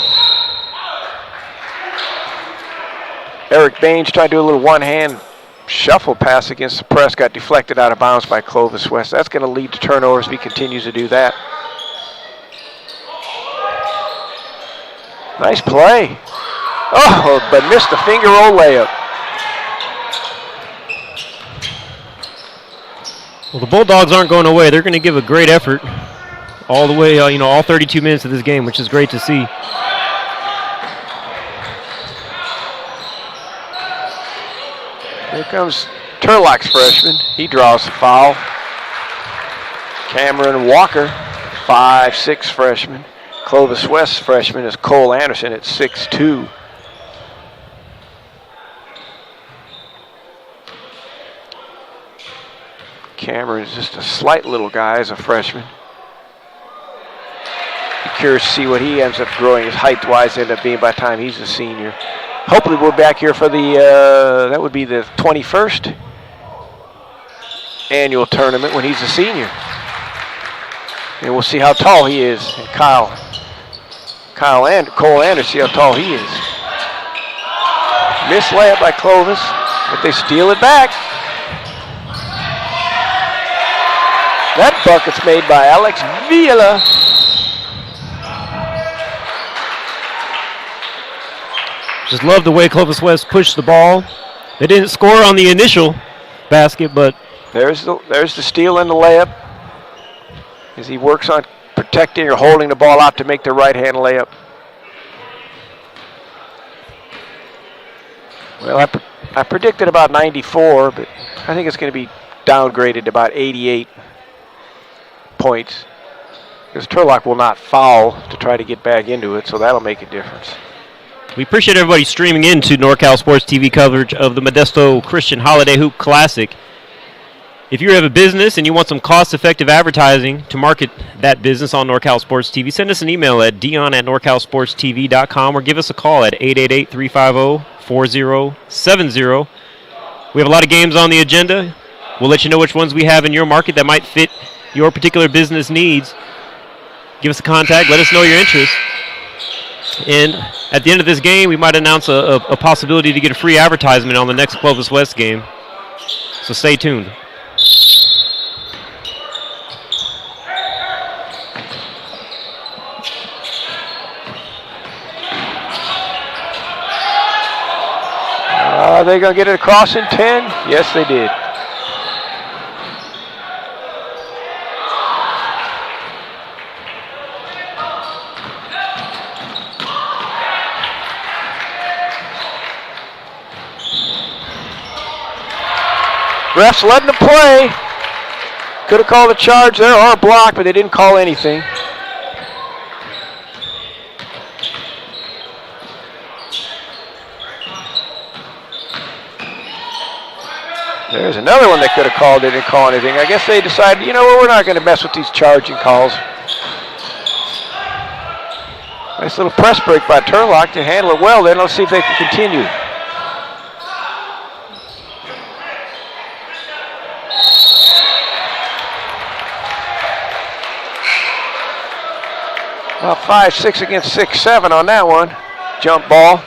Eric Baines tried to do a little one-hand shuffle pass against the press, got deflected out of bounds by Clovis West. That's going to lead to turnovers if he continues to do that. Nice play. Oh, but missed the finger roll layup. Well, the Bulldogs aren't going away. They're going to give a great effort all the way, all 32 minutes of this game, which is great to see. Here comes Turlock's freshman. He draws the foul. Cameron Walker, 5'6" freshman. Clovis West's freshman is Cole Anderson at 6'2". Cameron is just a slight little guy as a freshman. Be curious to see what he ends up growing his height-wise, end up being by the time he's a senior. Hopefully we're back here for the, that would be the 21st annual tournament when he's a senior. And we'll see how tall he is. And Cole Anderson, see how tall he is. Missed layup by Clovis, but they steal it back. That bucket's made by Alex Villa. Just love the way Clovis West pushed the ball. They didn't score on the initial basket, but there's the steal and the layup as he works on protecting or holding the ball out to make the right-hand layup. Well, I predicted about 94, but I think it's going to be downgraded to about 88 points because Turlock will not foul to try to get back into it, so that'll make a difference. we appreciate everybody streaming into NorCal Sports TV coverage of the Modesto Christian Holiday Hoop Classic. If you have a business and you want some cost-effective advertising to market that business on NorCal Sports TV, send us an email at dion@norcalsportstv.com or give us a call at 888-350-4070. We have a lot of games on the agenda. We'll let you know which ones we have in your market that might fit your particular business needs. Give us a contact. Let us know your interest. And at the end of this game, we might announce a possibility to get a free advertisement on the next Clovis West game. So stay tuned. Are they going to get it across in 10? Yes, they did. Refs letting them play. Could have called a charge there or a block, but they didn't call anything. There's another one they could have called. They didn't call anything. I guess they decided, you know what, we're not going to mess with these charging calls. Nice little press break by Turlock to handle it well. Then let's see if they can continue. Well, 5-6 against 6-7 on that one. Jump ball.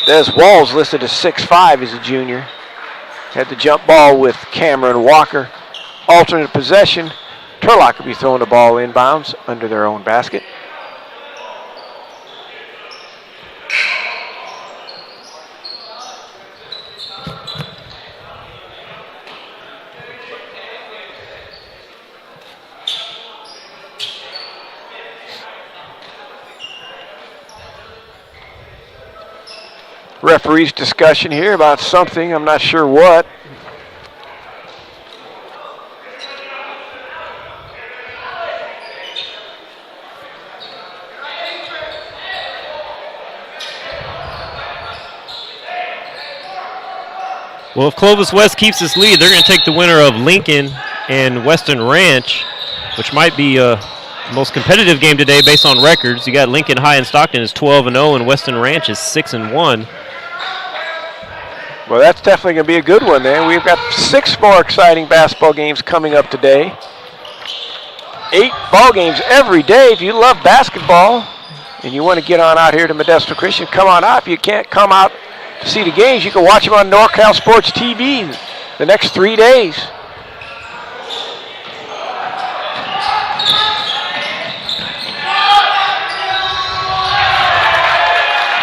Des Walls listed as 6'5" as a junior. Had the jump ball with Cameron Walker. Alternate possession. Turlock will be throwing the ball inbounds under their own basket. Referees discussion here about something, I'm not sure what. Well, if Clovis West keeps this lead, they're going to take the winner of Lincoln and Western Ranch, which might be the most competitive game today based on records. You got Lincoln High and Stockton is 12-0, and Western Ranch is 6-1. Well, that's definitely going to be a good one then. We've got 6 more exciting basketball games coming up today. 8 ball games every day. If you love basketball and you want to get on out here to Modesto Christian, come on out. If you can't come out to see the games, you can watch them on NorCal Sports TV the next 3 days.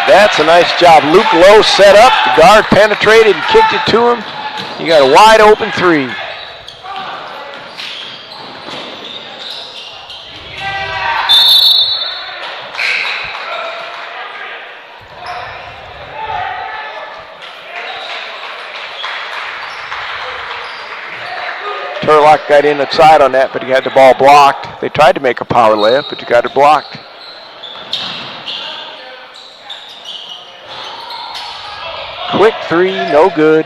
That's a nice job. Luke Lowe set up. The guard penetrated and kicked it to him. You got a wide open 3. Turlock got in the side on that, but he had the ball blocked. They tried to make a power layup, but you got it blocked. Quick 3, no good.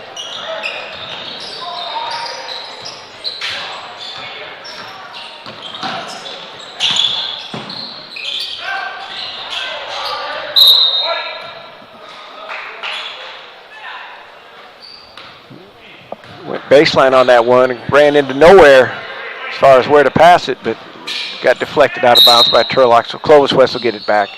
Went baseline on that one and ran into nowhere as far as where to pass it, but got deflected out of bounds by Turlock, so Clovis West will get it back.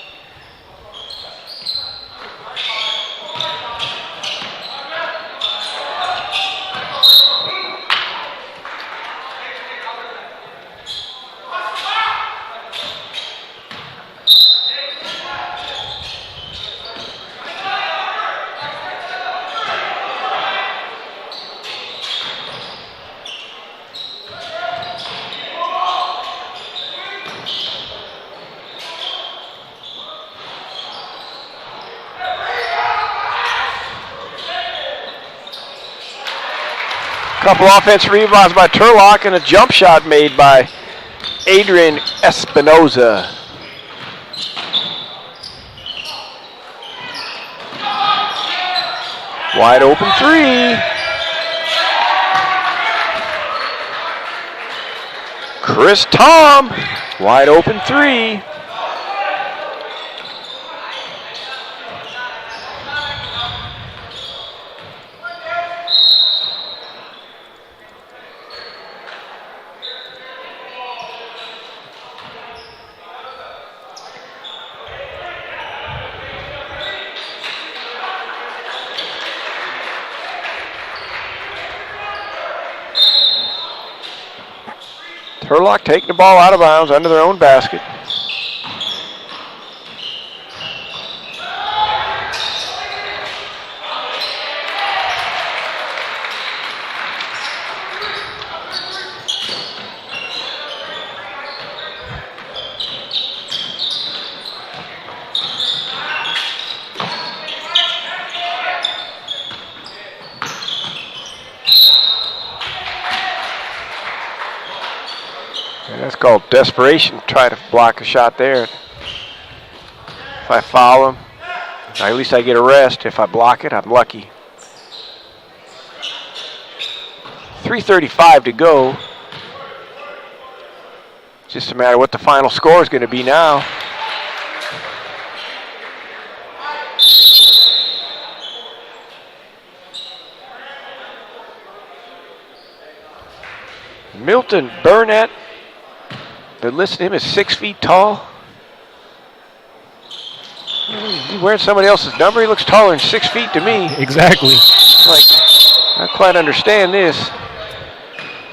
Couple offensive rebounds by Turlock and a jump shot made by Adrian Espinoza. Wide open three. Chris Tom, wide open three. Turlock taking the ball out of bounds under their own basket. That's called desperation, try to block a shot there. If I foul him, at least I get a rest. If I block it, I'm lucky. 3:35 to go. It's just a matter of what the final score is going to be now. Milton Burnett. They're listing him as 6 feet tall. He's wearing somebody else's number. He looks taller than 6 feet to me. Exactly. Like, I don't quite understand this.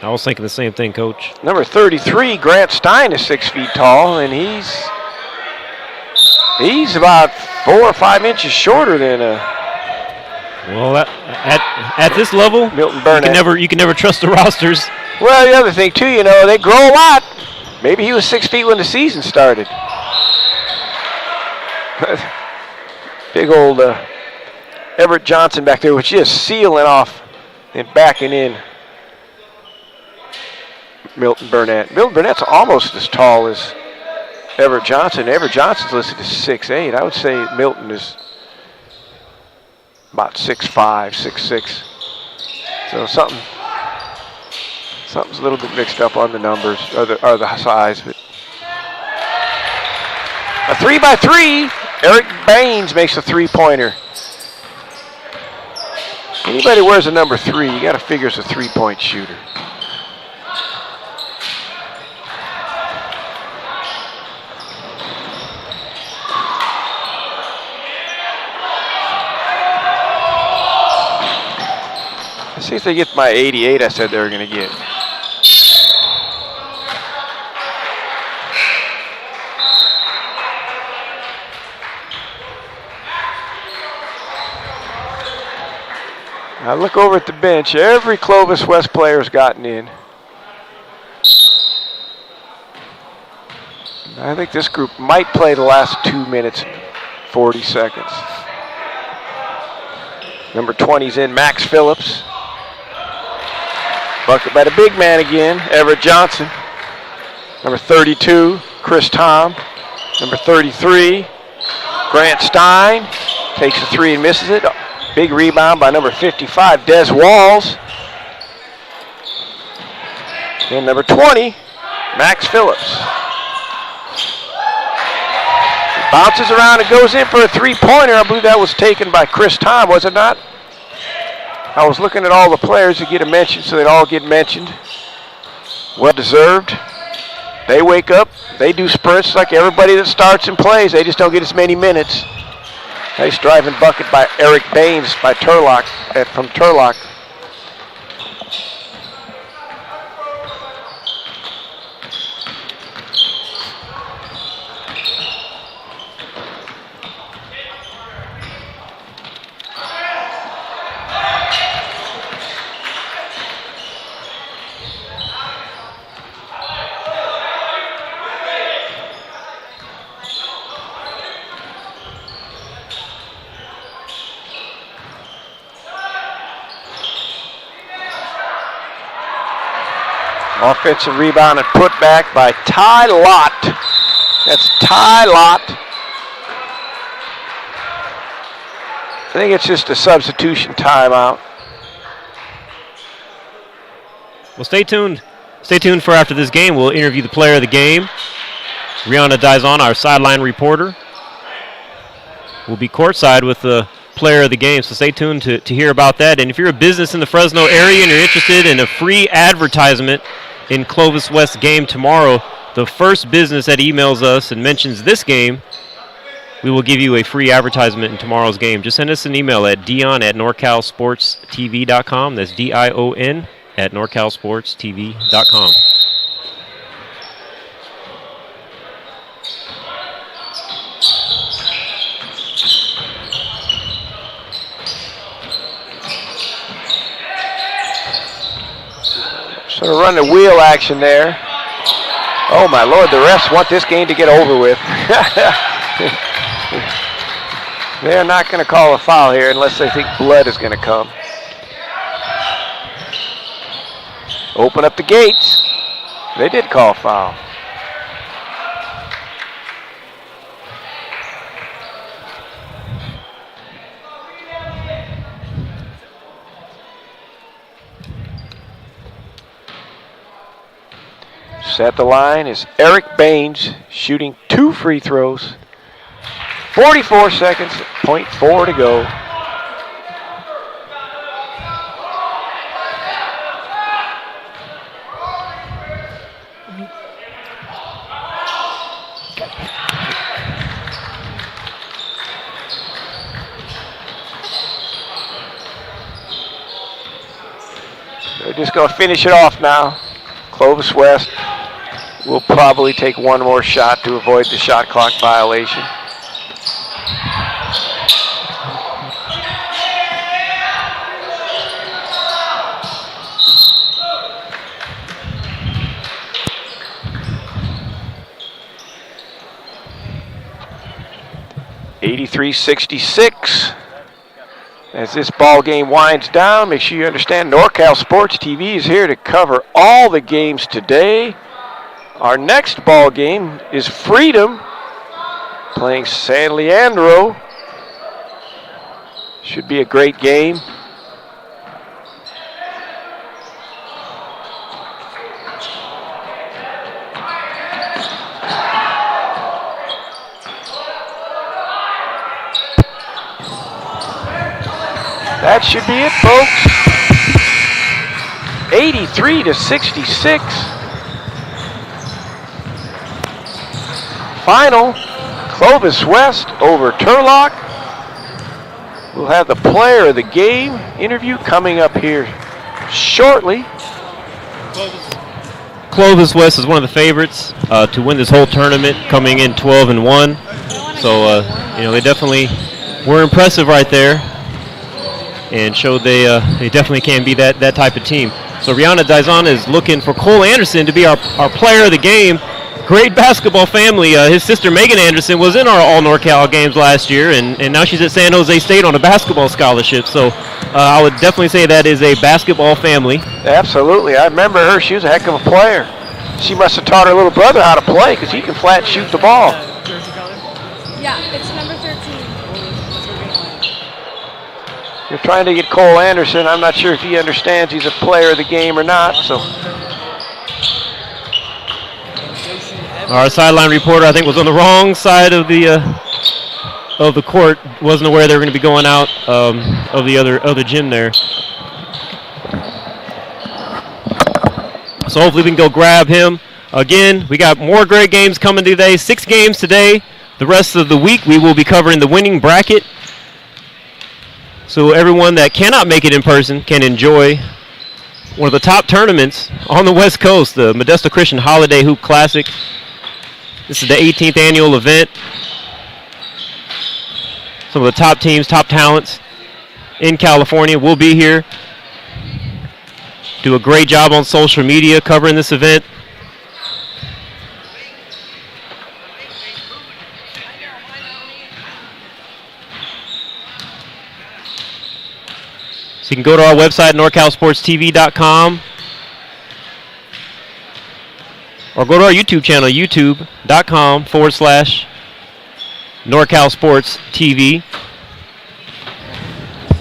I was thinking the same thing, Coach. Number 33, Grant Stein, is 6 feet tall, and he's about 4 or 5 inches shorter than Well, at this level, Milton Burnett. You can never trust the rosters. Well, the other thing too, they grow a lot. Maybe he was 6 feet when the season started. Big old Everett Johnson back there was just sealing off and backing in Milton Burnett. Milton Burnett's almost as tall as Everett Johnson. Everett Johnson's listed as 6'8". I would say Milton is about 6'5", 6'6". So something's a little bit mixed up on the numbers or the size. But a 3-by-3. Eric Baines makes a three-pointer. Anybody wears a number 3, you got to figure it's a three-point shooter. Let's see if they get my 88 I said they were going to get. I look over at the bench. Every Clovis West player has gotten in. I think this group might play the last 2 minutes, 40 seconds. Number 20's in, Max Phillips. Bucket by the big man again, Everett Johnson. Number 32, Chris Tom. Number 33, Grant Stein. Takes a three and misses it. Big rebound by number 55, Des Walls. And number 20, Max Phillips. It bounces around and goes in for a three-pointer. I believe that was taken by Chris Tom, was it not? I was looking at all the players to get a mention, so they'd all get mentioned. Well deserved. They wake up. They do sprints like everybody that starts and plays. They just don't get as many minutes. Nice driving bucket by Eric Baines by Turlock, from Turlock. Offensive rebound and put back by Ty Lott. That's Ty Lott. I think it's just a substitution timeout. Well, stay tuned. Stay tuned for after this game. We'll interview the player of the game. Rihanna Dizon, our sideline reporter, will be courtside with the player of the game, so stay tuned to hear about that. And if you're a business in the Fresno area and you're interested in a free advertisement in Clovis West game tomorrow, the first business that emails us and mentions this game, we will give you a free advertisement in tomorrow's game. Just send us an email at dion@norcalsportstv.com. That's DION at norcalsportstv.com. Sort of run the wheel action there. Oh my Lord, the refs want this game to get over with. They're not going to call a foul here unless they think blood is going to come. Open up the gates. They did call a foul. At the line is Eric Baines shooting 2 free throws. 44 seconds, 0.4 to go. They're just going to finish it off now. Clovis West will probably take one more shot to avoid the shot clock violation. (83-66). As this ball game winds down, make sure you understand NorCal Sports TV is here to cover all the games today. Our next ball game is Freedom playing San Leandro. Should be a great game. That should be it, folks. 83-66. Final, Clovis West over Turlock. We'll have the player of the game interview coming up here shortly. Clovis West is one of the favorites to win this whole tournament, coming in 12-1. So, they definitely were impressive right there and showed they definitely can be that type of team. So Rihanna Dizon is looking for Cole Anderson to be our player of the game. Great basketball family. His sister Megan Anderson was in our All NorCal games last year, and now she's at San Jose State on a basketball scholarship. So I would definitely say that is a basketball family. Absolutely. I remember her. She was a heck of a player. She must have taught her little brother how to play because he can flat shoot the ball. Yeah, it's number 13. You're trying to get Cole Anderson. I'm not sure if he understands he's a player of the game or not. So. Our sideline reporter, I think, was on the wrong side of the court. Wasn't aware they were going to be going out of the other gym there. So hopefully we can go grab him. Again, we got more great games coming today. 6 games today. The rest of the week we will be covering the winning bracket. So everyone that cannot make it in person can enjoy one of the top tournaments on the West Coast, the Modesto Christian Holiday Hoop Classic. This is the 18th annual event. Some of the top teams, top talents in California will be here. Do a great job on social media covering this event. So you can go to our website, NorCalSportsTV.com. or go to our YouTube channel, youtube.com/NorCal Sports TV.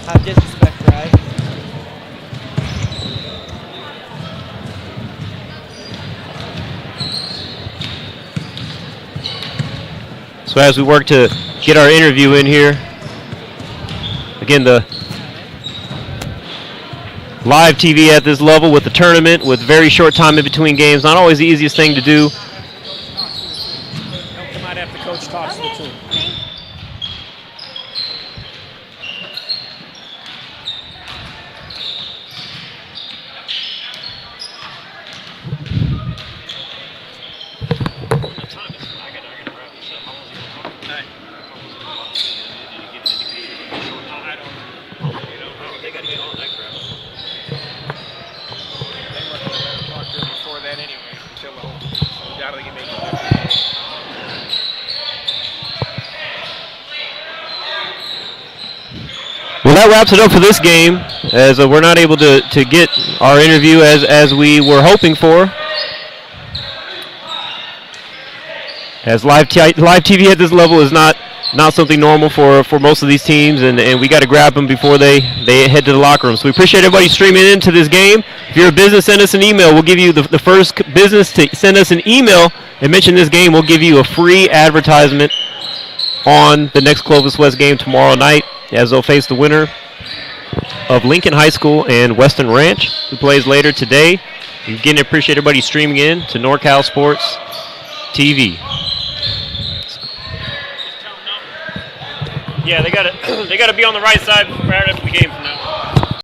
Have disrespect, right? So as we work to get our interview in here, again, the live TV at this level with the tournament, with very short time in between games, not always the easiest thing to do. Come out after Coach talks to the team. Well, that wraps it up for this game, as we're not able to get our interview as we were hoping for. As live TV at this level is not something normal for most of these teams, and we got to grab them before they head to the locker room. So we appreciate everybody streaming into this game. If you're a business, send us an email. We'll give you the first business to send us an email and mention this game. We'll give you a free advertisement on the next Clovis West game tomorrow night, as they'll face the winner of Lincoln High School and Western Ranch, who plays later today. Again, I appreciate everybody streaming in to NorCal Sports TV. Yeah, they got to be on the right side right after the game from now on.